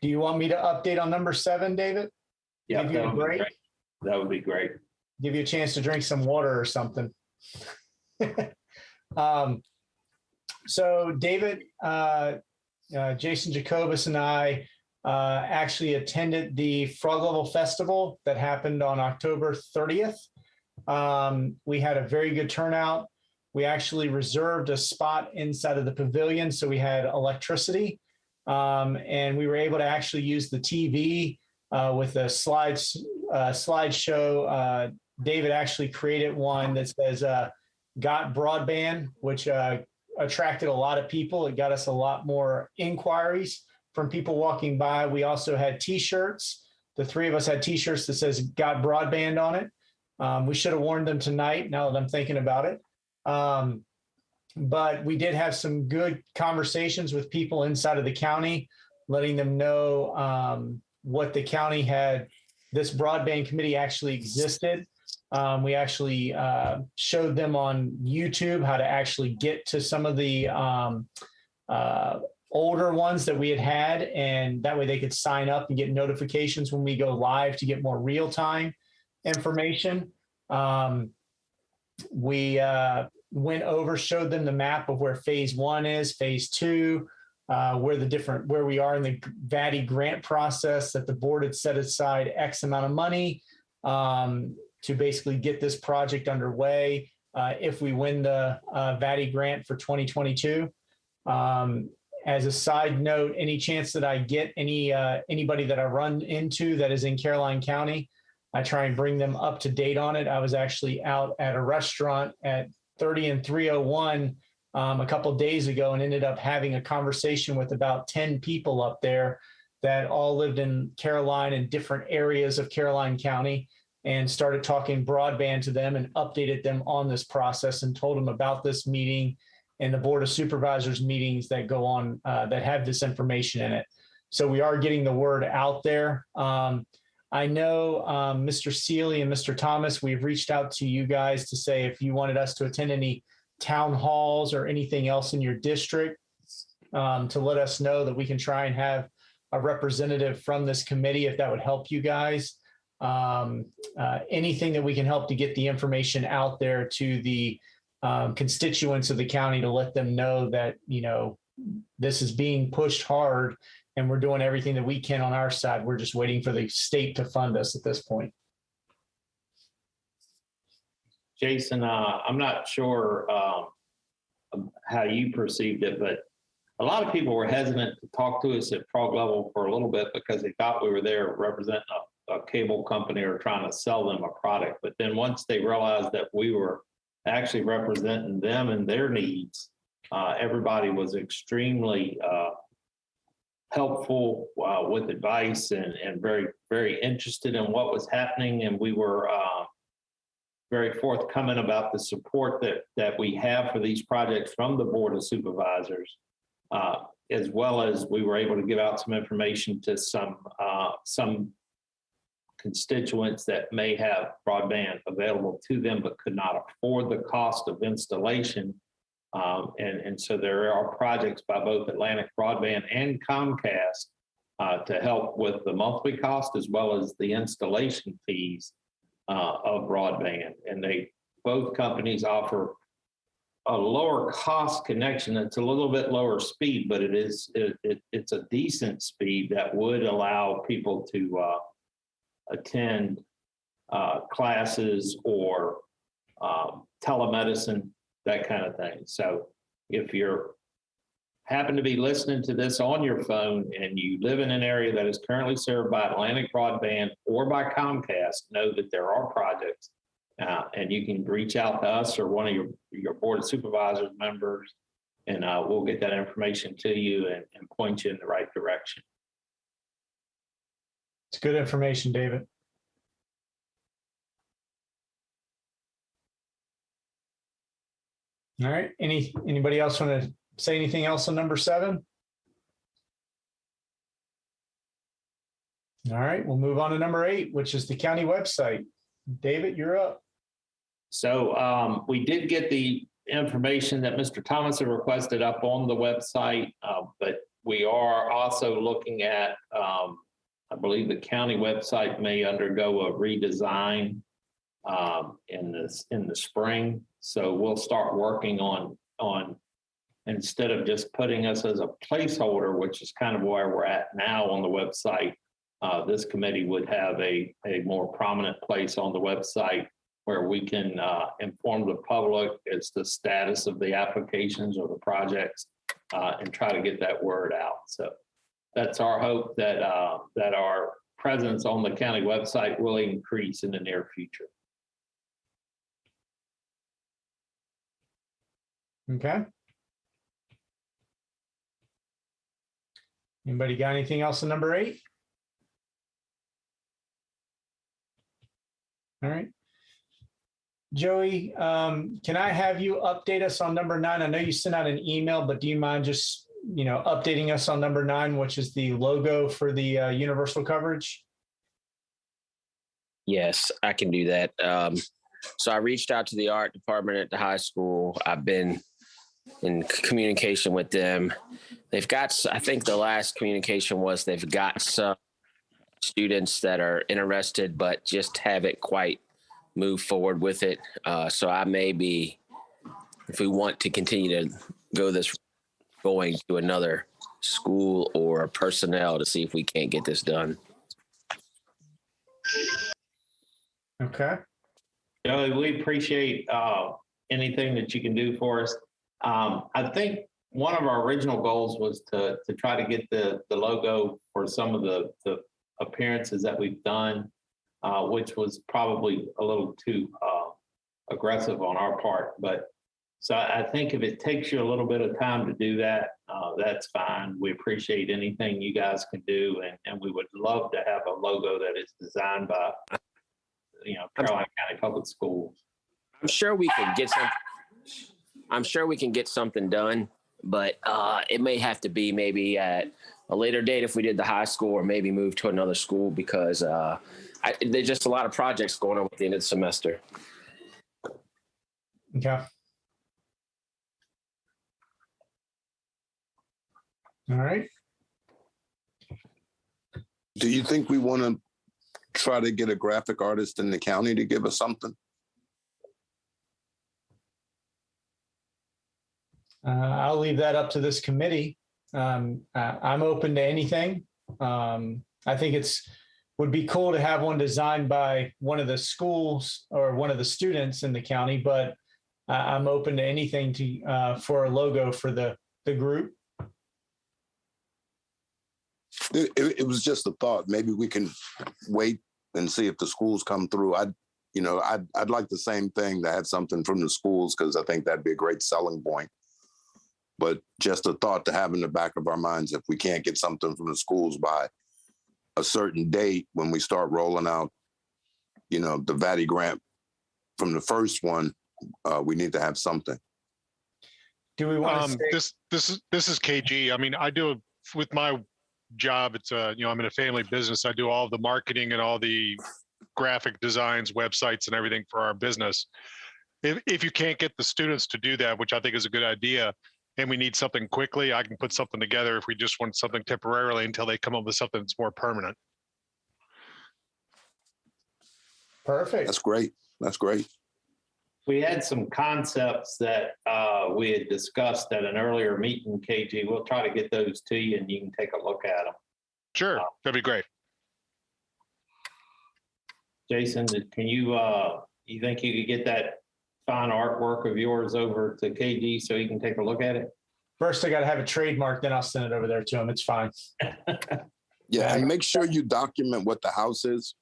Do you want me to update on number 7, David? Yeah, Give you a break? That would be great. Give you a chance to drink some water or something. So David, Jason Jacobus and I actually attended the Frog Level Festival that happened on October 30th. We had a very good turnout. We actually reserved a spot inside of the pavilion, so we had electricity. And we were able to actually use the TV with a slideshow. David actually created one that says "Got Broadband," which attracted a lot of people. It got us a lot more inquiries from people walking by. We also had T-shirts. The three of us had T-shirts that says "Got Broadband" on it. We should have worn them tonight, now that I'm thinking about it. But we did have some good conversations with people inside of the county, letting them know what the county had. This broadband committee actually existed. We actually showed them on YouTube how to actually get to some of the older ones that we had, and that way they could sign up and get notifications when we go live to get more real-time information. We went over, showed them the map of where phase 1 is, phase 2, where we are in the Vatti grant process, that the board had set aside X amount of money to basically get this project underway if we win the Vatti grant for 2022. As a side note, any chance that I get anybody that I run into that is in Caroline County, I try and bring them up to date on it. I was actually out at a restaurant at 30 and 301 a couple of days ago and ended up having a conversation with about 10 people up there that all lived in Caroline and different areas of Caroline County, and started talking broadband to them and updated them on this process and told them about this meeting and the Board of Supervisors meetings that go on that have this information in it. So we are getting the word out there. I know Mr. Seeley and Mr. Thomas, we've reached out to you guys to say if you wanted us to attend any town halls or anything else in your district, to let us know that we can try and have a representative from this committee if that would help you guys. Anything that we can help to get the information out there to the constituents of the county to let them know that, you know, this is being pushed hard and we're doing everything that we can on our side. We're just waiting for the state to fund us at this point. Jason, I'm not sure how you perceived it, but a lot of people were hesitant to talk to us at Frog Level for a little bit because they thought we were there representing a cable company or trying to sell them a product. But then once they realized that we were actually representing them and their needs, everybody was extremely helpful with advice and very, very interested in what was happening. And we were very forthcoming about the support that we have for these projects from the Board of Supervisors, as well as we were able to give out some information to some constituents that may have broadband available to them but could not afford the cost of installation. And so there are projects by both Atlantic Broadband and Comcast to help with the monthly cost as well as the installation fees of broadband. And both companies offer a lower cost connection. It's a little bit lower speed, but it's a decent speed that would allow people to attend classes or telemedicine, that kind of thing. So if you're happen to be listening to this on your phone and you live in an area that is currently served by Atlantic Broadband or by Comcast, know that there are projects. And you can reach out to us or one of your Board of Supervisors members, and we'll get that information to you and point you in the right direction. It's good information, David. All right. Anybody else want to say anything else on number 7? All right, we'll move on to number 8, which is the county website. David, you're up. So we did get the information that Mr. Thomas had requested up on the website, but we are also looking at, I believe the county website may undergo a redesign in the spring. So we'll start working on instead of just putting us as a placeholder, which is kind of where we're at now on the website. This committee would have a more prominent place on the website where we can inform the public as the status of the applications or the projects and try to get that word out. So that's our hope that our presence on the county website will increase in the near future. Okay. Anybody got anything else on number 8? All right. Joey, can I have you update us on number 9? I know you sent out an email, but do you mind just, updating us on number 9, which is the logo for the universal coverage? Yes, I can do that. So I reached out to the art department at the high school. I've been in communication with them. They've got, I think the last communication was they've got some students that are interested, but just haven't quite moved forward with it. So I may be, if we want to continue to go this, going to another school or personnel to see if we can't get this done. Okay. Joey, we appreciate anything that you can do for us. I think one of our original goals was to try to get the logo for some of the appearances that we've done, which was probably a little too aggressive on our part. But so I think if it takes you a little bit of time to do that, that's fine. We appreciate anything you guys can do, and we would love to have a logo that is designed by, Caroline County Public Schools. I'm sure we can get some. I'm sure we can get something done, but it may have to be maybe at a later date if we did the high school, or maybe move to another school because there's just a lot of projects going on at the end of the semester. Okay. All right. Do you think we want to try to get a graphic artist in the county to give us something? I'll leave that up to this committee. I'm open to anything. I think would be cool to have one designed by one of the schools or one of the students in the county, but I'm open to anything for a logo for the group. It was just a thought. Maybe we can wait and see if the schools come through. I'd like the same thing to have something from the schools because I think that'd be a great selling point. But just a thought to have in the back of our minds, if we can't get something from the schools by a certain date when we start rolling out, the Vatti grant from the first one, we need to have something. Do we want to this is KG. I mean, I do with my job. It's I'm in a family business. I do all of the marketing and all the graphic designs, websites, and everything for our business. If you can't get the students to do that, which I think is a good idea, and we need something quickly, I can put something together if we just want something temporarily until they come up with something that's more permanent. Perfect. That's great. That's great. We had some concepts that we had discussed at an earlier meeting, KG. We'll try to get those to you and you can take a look at them. Sure, that'd be great. Jason, can you think you could get that fine artwork of yours over to KG so he can take a look at it? First, I got to have it trademarked, then I'll send it over there to him. It's fine. Yeah, and make sure you document what the house is.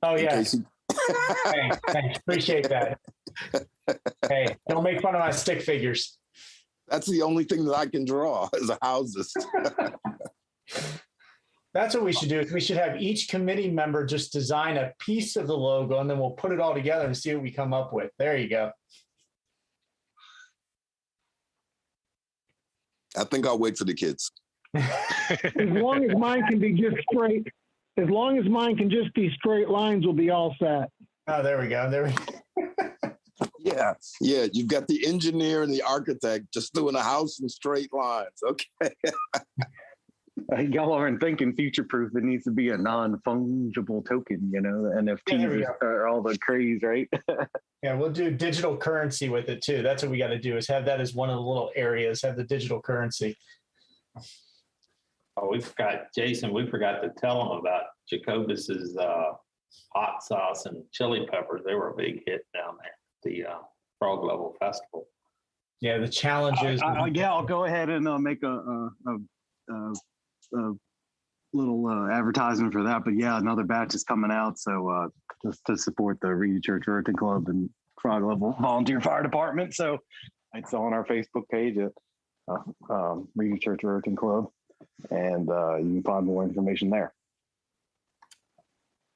Oh, in yeah. case he- Thanks. Appreciate that. Hey, don't make fun of my stick figures. That's the only thing that I can draw is houses. That's what we should do. Is we should have each committee member just design a piece of the logo, and then we'll put it all together and see what we come up with. There you go. I think I'll wait for the kids. As long as mine can be just straight, as long as mine can just be straight lines, we'll be all set. Oh, there we go. There we go. Yeah. Yeah. You've got the engineer and the architect just doing a house in straight lines. Okay. Y'all aren't thinking future proof. It needs to be a non-fungible token, the NFTs are all the craze, right? Yeah, we'll do digital currency with it too. That's what we got to do, is have that as one of the little areas, have the digital currency. Oh, we forgot to tell them about Jacobus's hot sauce and chili peppers. They were a big hit down there at the Frog Level Festival. Yeah, the challenges. I'll go ahead and make a little advertisement for that. But yeah, another batch is coming out. So just to support the Reed Church Rotary Club and Frog Level Volunteer Fire Department. So it's on our Facebook page at Reed Church Rotary Club. And you can find more information there.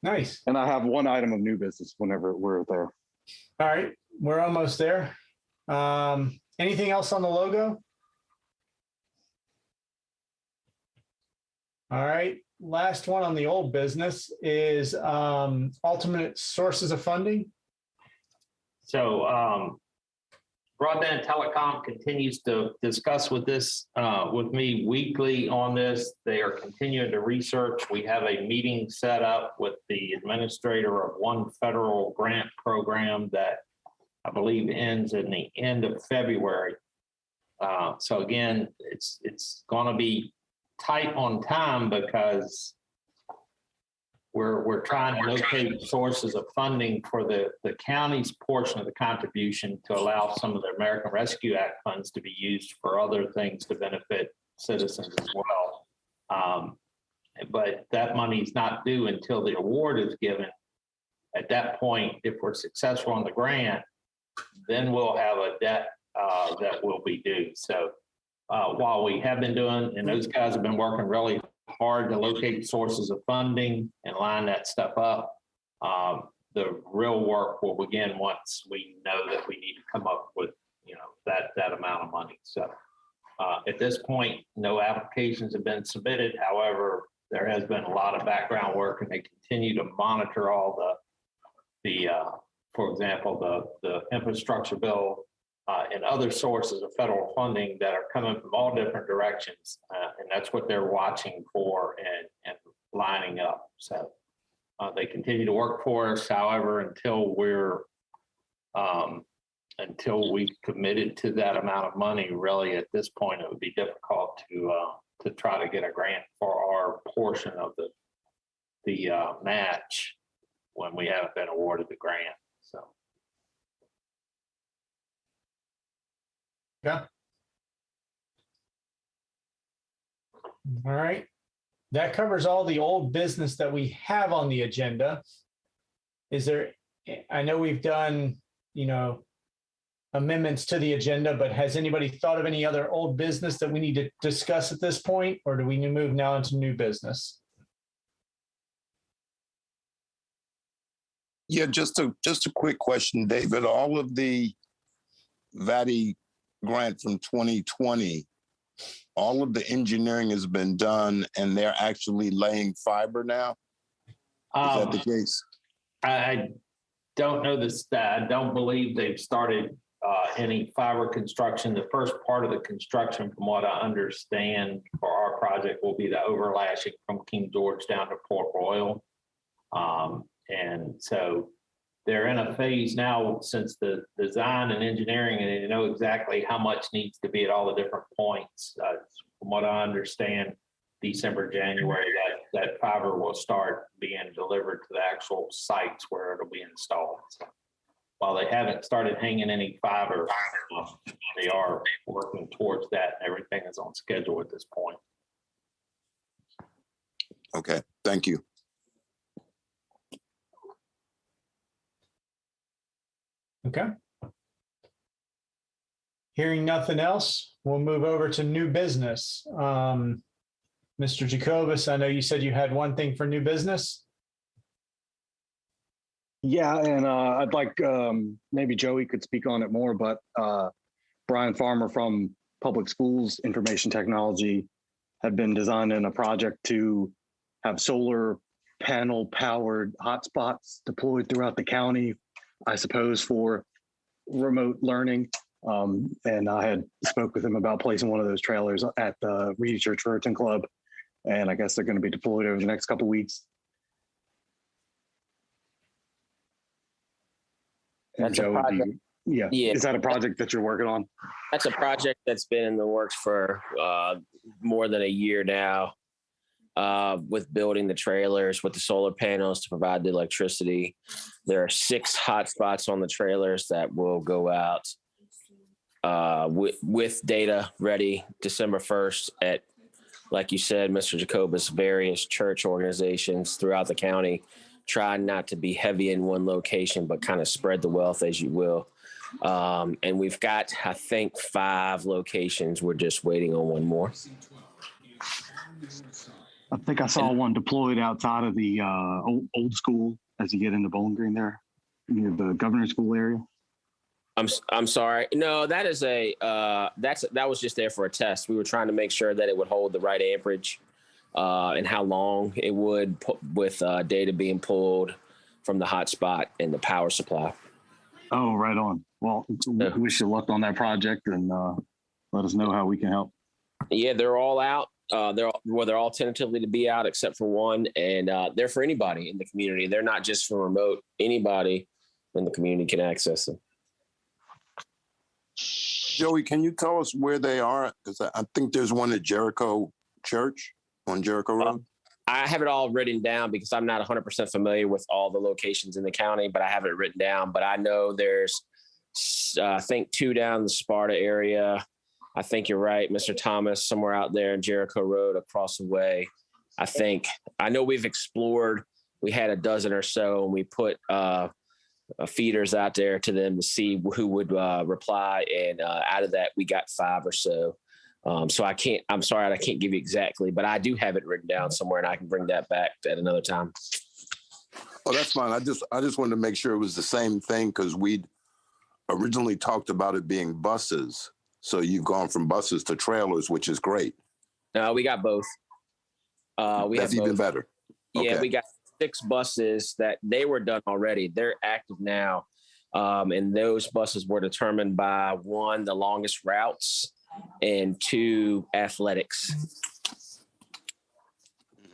Nice. And I have one item of new business whenever we're there. All right, we're almost there. Anything else on the logo? All right, last one on the old business is alternate sources of funding. So Broadband Telecom continues to discuss with me weekly on this. They are continuing to research. We have a meeting set up with the administrator of one federal grant program that I believe ends in the end of February. So again, it's going to be tight on time because we're trying to locate sources of funding for the county's portion of the contribution to allow some of the American Rescue Act funds to be used for other things to benefit citizens as well. But that money is not due until the award is given. At that point, if we're successful on the grant, then we'll have a debt that will be due. So while we have been doing, and those guys have been working really hard to locate sources of funding and line that stuff up, the real work will begin once we know that we need to come up with, that amount of money. So at this point, no applications have been submitted. However, there has been a lot of background work, and they continue to monitor all the for example, the infrastructure bill and other sources of federal funding that are coming from all different directions. And that's what they're watching for and lining up. So they continue to work for us. However, until we've committed to that amount of money, really at this point, it would be difficult to try to get a grant for our portion of the match when we haven't been awarded the grant. So. Yeah. All right. That covers all the old business that we have on the agenda. I know we've done, amendments to the agenda, but has anybody thought of any other old business that we need to discuss at this point, or do we move now into new business? Yeah, just a quick question, David. All of the Vatti grant from 2020, all of the engineering has been done and they're actually laying fiber now? Is that the case? I don't know this. I don't believe they've started any fiber construction. The first part of the construction, from what I understand, for our project will be the overlashing from King George down to Port Royal. And so they're in a phase now, since the design and engineering, and they know exactly how much needs to be at all the different points. From what I understand, December, January, that fiber will start being delivered to the actual sites where it'll be installed. So, while they haven't started hanging any fiber, they are working towards that. Everything is on schedule at this point. Okay, thank you. Okay. Hearing nothing else, we'll move over to new business. Mr. Jacobus, I know you said you had one thing for new business. Yeah, and I'd like maybe Joey could speak on it more, but Brian Farmer from Public Schools Information Technology had been designing a project to have solar panel powered hotspots deployed throughout the county, I suppose, for remote learning. And I had spoke with him about placing one of those trailers at the Reedy Church Rotary Club, and I guess they're going to be deployed over the next couple of weeks. That's Joe, a project. Yeah. Is that a project that you're working on? That's a project that's been in the works for more than a year now, with building the trailers with the solar panels to provide the electricity. There are 6 hotspots on the trailers that will go out with data ready December 1st at, like you said, Mr. Jacobus, various church organizations throughout the county. Try not to be heavy in one location, but kind of spread the wealth as you will. And we've got, I think, 5 locations. We're just waiting on one more. I think I saw one deployed outside of the old school as you get into Bowling Green there, near the governor's school area. I'm sorry. No, that is that was just there for a test. We were trying to make sure that it would hold the right amperage and how long it would, with data being pulled from the hotspot and the power supply. Oh, right on. Well, wish you luck on that project, and let us know how we can help. Yeah, they're all out. They're all tentatively to be out except for one, and they're for anybody in the community. They're not just for remote. Anybody in the community can access them. Joey, can you tell us where they are? Because I think there's one at Jericho Church on Jericho Road. I have it all written down because I'm not 100% familiar with all the locations in the county, but I have it written down. But I know there's, I think, 2 down the Sparta area. I think you're right, Mr. Thomas, somewhere out there in Jericho Road across the way. I know we've explored, we had a dozen or so, and we put feeders out there to them to see who would reply. And out of that, we got 5 or so. So I'm sorry, I can't give you exactly, but I do have it written down somewhere, and I can bring that back at another time. Oh, that's fine. I just wanted to make sure it was the same thing, because we'd originally talked about it being buses. So you've gone from buses to trailers, which is great. No, we got both. That's even better. Yeah, okay. We got 6 buses that they were done already. They're active now. And those buses were determined by 1, the longest routes, and 2, athletics.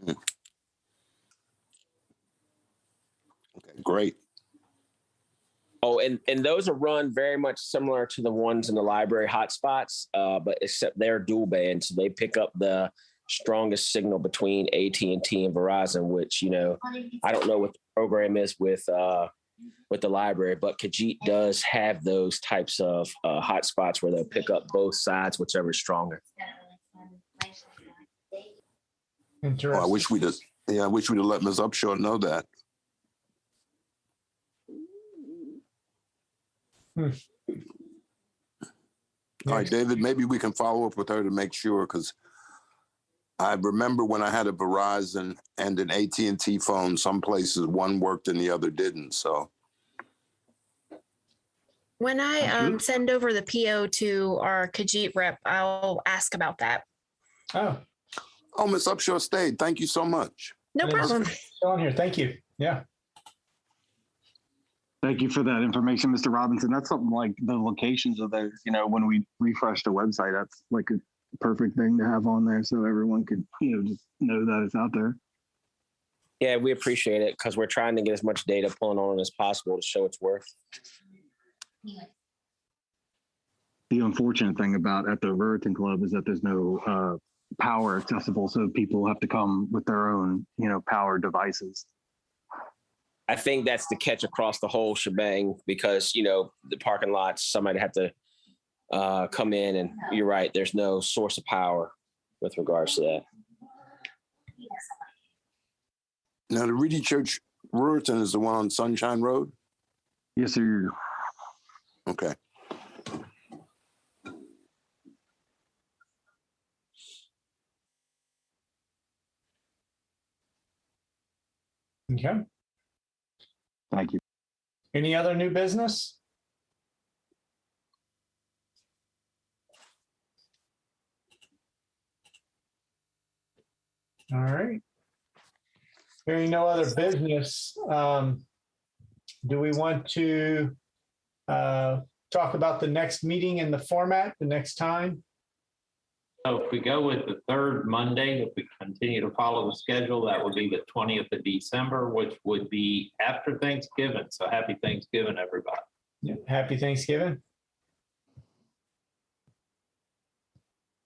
Mm-hmm. Okay, great. Oh, and those are run very much similar to the ones in the library hotspots, but except they're dual band, so they pick up the strongest signal between AT&T and Verizon, which, I don't know what the program is with the library, but Khajiit does have those types of hotspots where they'll pick up both sides, whichever's stronger. Oh, I wish we'd have let Ms. Upshaw know that. All right, David, maybe we can follow up with her to make sure, because I remember when I had a Verizon and an AT&T phone, some places one worked and the other didn't. So when I send over the PO to our Khajiit rep, I'll ask about that. Oh, Ms. Upshaw stayed. Thank you so much. No problem. Still on here. Thank you. Yeah. Thank you for that information, Mr. Robinson. That's something like the locations of those, when we refresh the website, that's like a perfect thing to have on there so everyone could, just know that it's out there. Yeah, we appreciate it because we're trying to get as much data pulling on it as possible to show its worth. The unfortunate thing about at the Ruritan Club is that there's no power accessible, so people have to come with their own, power devices. I think that's the catch across the whole shebang because, the parking lots, somebody have to come in and you're right. There's no source of power with regards to that. Now, the Reedy Church Ruritan is the one on Sunshine Road? Yes, sir. Okay. Okay. Thank you. Any other new business? All right. Hearing no other business, do we want to talk about the next meeting and the format, the next time? So if we go with the third Monday, if we continue to follow the schedule, that would be the 20th of December, which would be after Thanksgiving. So happy Thanksgiving, everybody. Yeah, happy Thanksgiving.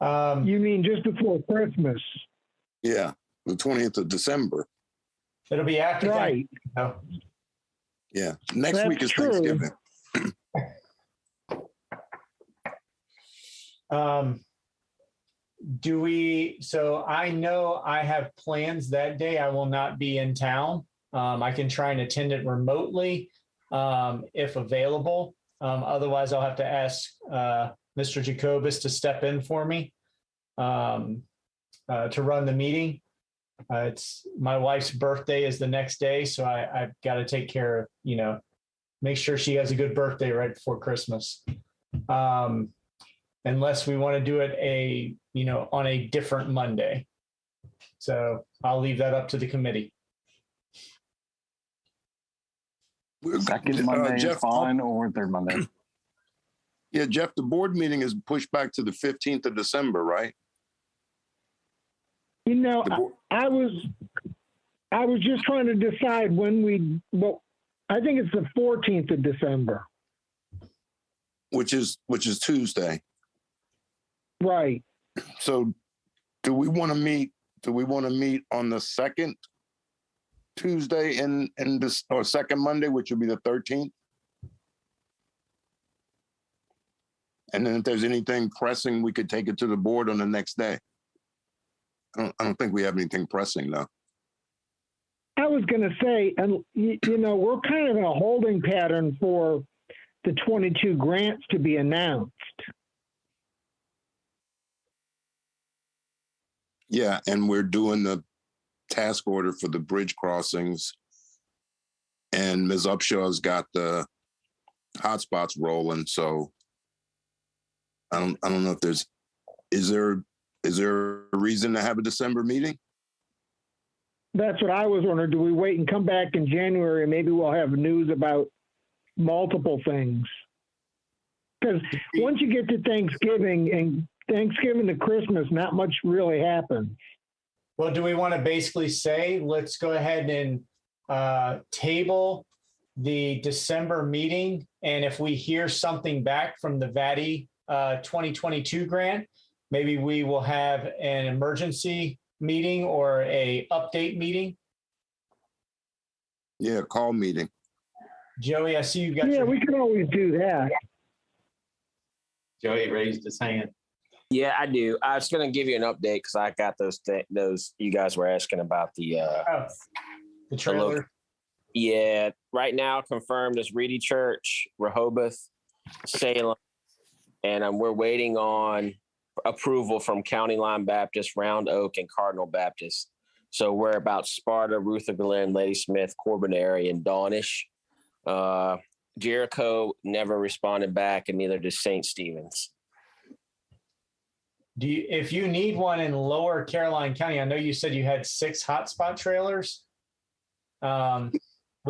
You mean just before Christmas? Yeah, the 20th of December. It'll be after. Right. Yeah, next That's week is true. Thanksgiving. So I know I have plans that day. I will not be in town. I can try and attend it remotely if available. Otherwise, I'll have to ask Mr. Jacobus to step in for me to run the meeting. It's my wife's birthday is the next day, so I've got to take care of, make sure she has a good birthday right before Christmas. Unless we want to do it on a different Monday. So I'll leave that up to the committee. Second Monday is fine, or third Monday. Yeah, Jeff, the board meeting is pushed back to the 15th of December, right? I was just trying to decide when I think it's the 14th of December. Which is Tuesday. Right. So do we want to meet on the second Tuesday in this, or second Monday, which would be the 13th? And then if there's anything pressing, we could take it to the board on the next day. I don't think we have anything pressing though. I was going to say, and we're kind of in a holding pattern for the 22 grants to be announced. Yeah, and we're doing the task order for the bridge crossings, and Ms. Upshaw's got the hotspots rolling. So I don't know if is there a reason to have a December meeting? That's what I was wondering. Do we wait and come back in January and maybe we'll have news about multiple things? Because once you get to Thanksgiving to Christmas, not much really happens. Well, do we want to basically say, let's go ahead and table the December meeting? And if we hear something back from the Vatti 2022 grant, maybe we will have an emergency meeting or a update meeting? Yeah, call meeting. Joey, I see you've got. Yeah, we can always do that. Joey raised his hand. Yeah, I do. I was going to give you an update because I got those you guys were asking about the trailer. Yeah, right now confirmed is Reedy Church, Rehoboth, Salem, and we're waiting on approval from County Line Baptist, Round Oak, and Cardinal Baptist. So we're about Sparta, Ruther Glen, Ladysmith, Corbin area, and Dawnish. Jericho never responded back, and neither does St. Stephen's. If you need one in Lower Caroline County, I know you said you had 6 hotspot trailers. We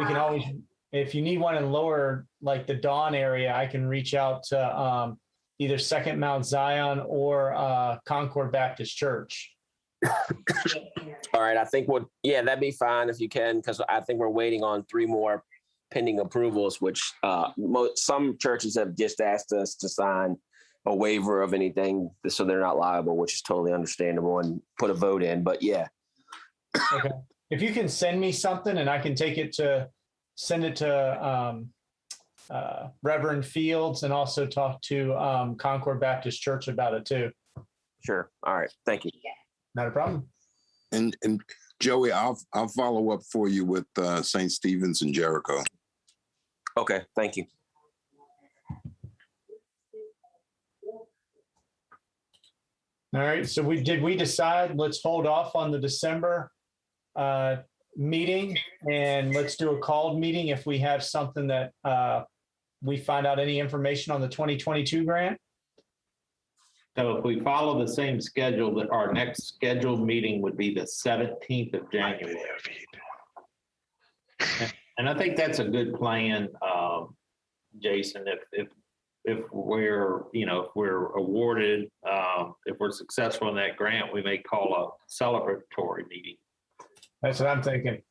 can always, if you need one in Lower, like the Dawn area, I can reach out to either Second Mount Zion or Concord Baptist Church. All right, I think that'd be fine if you can, because I think we're waiting on 3 more pending approvals, which some churches have just asked us to sign a waiver of anything so they're not liable, which is totally understandable, and put a vote in. But yeah. Okay. If you can send me something and I can take it to send it to Reverend Fields and also talk to Concord Baptist Church about it too. Sure. All right. Thank you. Not a problem. And Joey, I'll follow up for you with St. Stephen's and Jericho. Okay. Thank you. All right. So we decide, let's hold off on the December meeting and let's do a called meeting if we have something that we find out any information on the 2022 grant. So if we follow the same schedule, that our next scheduled meeting would be the 17th of January. And I think that's a good plan, Jason. If we're, if we're awarded, if we're successful in that grant, we may call a celebratory meeting. That's what I'm thinking.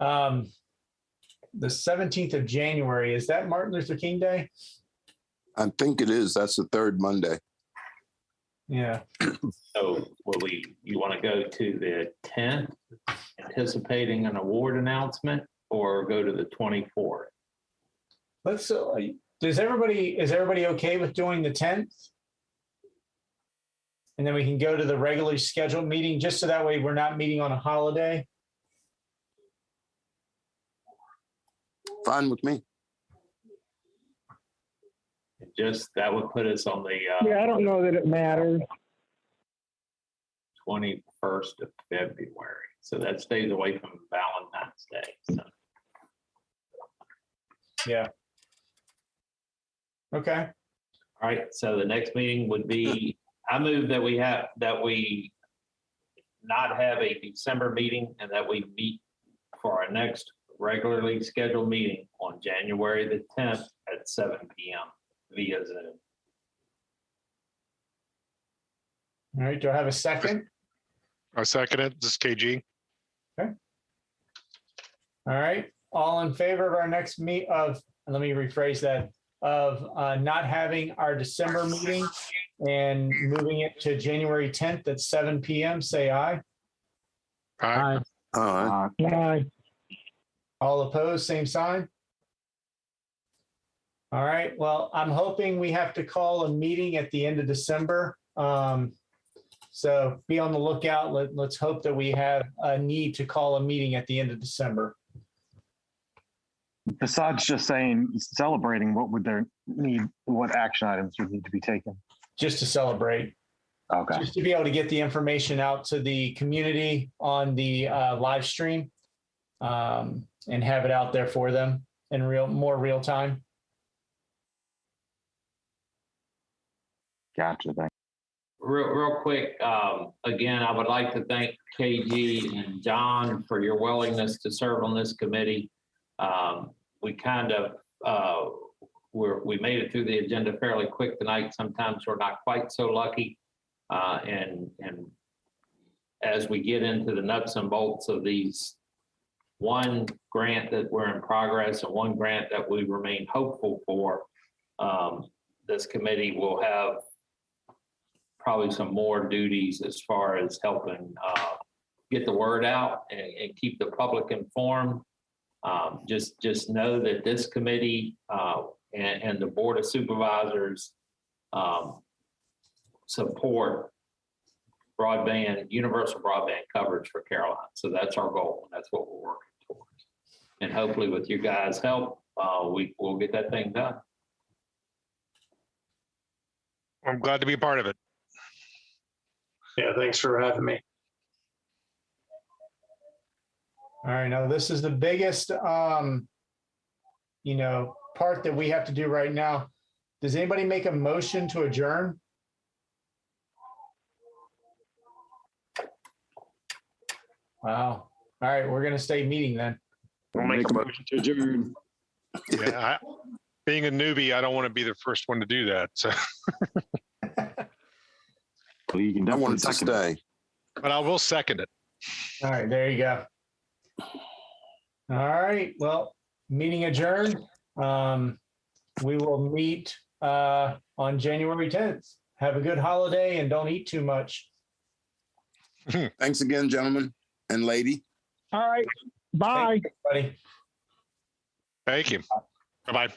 The 17th of January, is that Martin Luther King Day? I think it is. That's the third Monday. Yeah. So you want to go to the 10th, anticipating an award announcement, or go to the 24th? Let's, is everybody okay with doing the 10th? And then we can go to the regularly scheduled meeting, just so that way we're not meeting on a holiday. Fine with me. That would put us on the Yeah, I don't know that it matters. 21st of February. So that stays away from Valentine's Day. So. Yeah. Okay. All right. So the next meeting would be, I move that we not have a December meeting and that we meet for our next regularly scheduled meeting on January the 10th at 7 p.m. via Zoom. All right. Do I have a second? I second it. This is KG. Okay. All right. All in favor of our next let me rephrase that, of not having our December meeting and moving it to January 10th at 7 p.m. Say aye. Aye. Aye. All opposed, same sign. All right. Well, I'm hoping we have to call a meeting at the end of December. So be on the lookout. Let's hope that we have a need to call a meeting at the end of December. Besides just saying celebrating, what action items would need to be taken? Just to celebrate. Okay. Just to be able to get the information out to the community on the live stream and have it out there for them in more real time. Gotcha. Thanks. Real quick, again, I would like to thank KG and John for your willingness to serve on this committee. We kind of, we made it through the agenda fairly quick tonight. Sometimes we're not quite so lucky. And as we get into the nuts and bolts of these, one grant that we're in progress and one grant that we remain hopeful for, this committee will have probably some more duties as far as helping get the word out and keep the public informed. Just know that this committee and the Board of Supervisors support universal broadband coverage for Carolina. So that's our goal. And that's what we're working towards. And hopefully with you guys' help, we'll get that thing done. I'm glad to be a part of it. Yeah, thanks for having me. All right, now this is the biggest, part that we have to do right now. Does anybody make a motion to adjourn? Wow. All right, we're going to stay meeting then. I'll make a motion to adjourn. Yeah, being a newbie, I don't want to be the first one to do that. So. Well, you can I definitely want to second it. stay. But I will second it. All right, there you go. All right, well, meeting adjourned. We will meet on January 10th. Have a good holiday and don't eat too much. Thanks again, gentlemen and lady. All right. Bye. Everybody. Thank you. Bye-bye.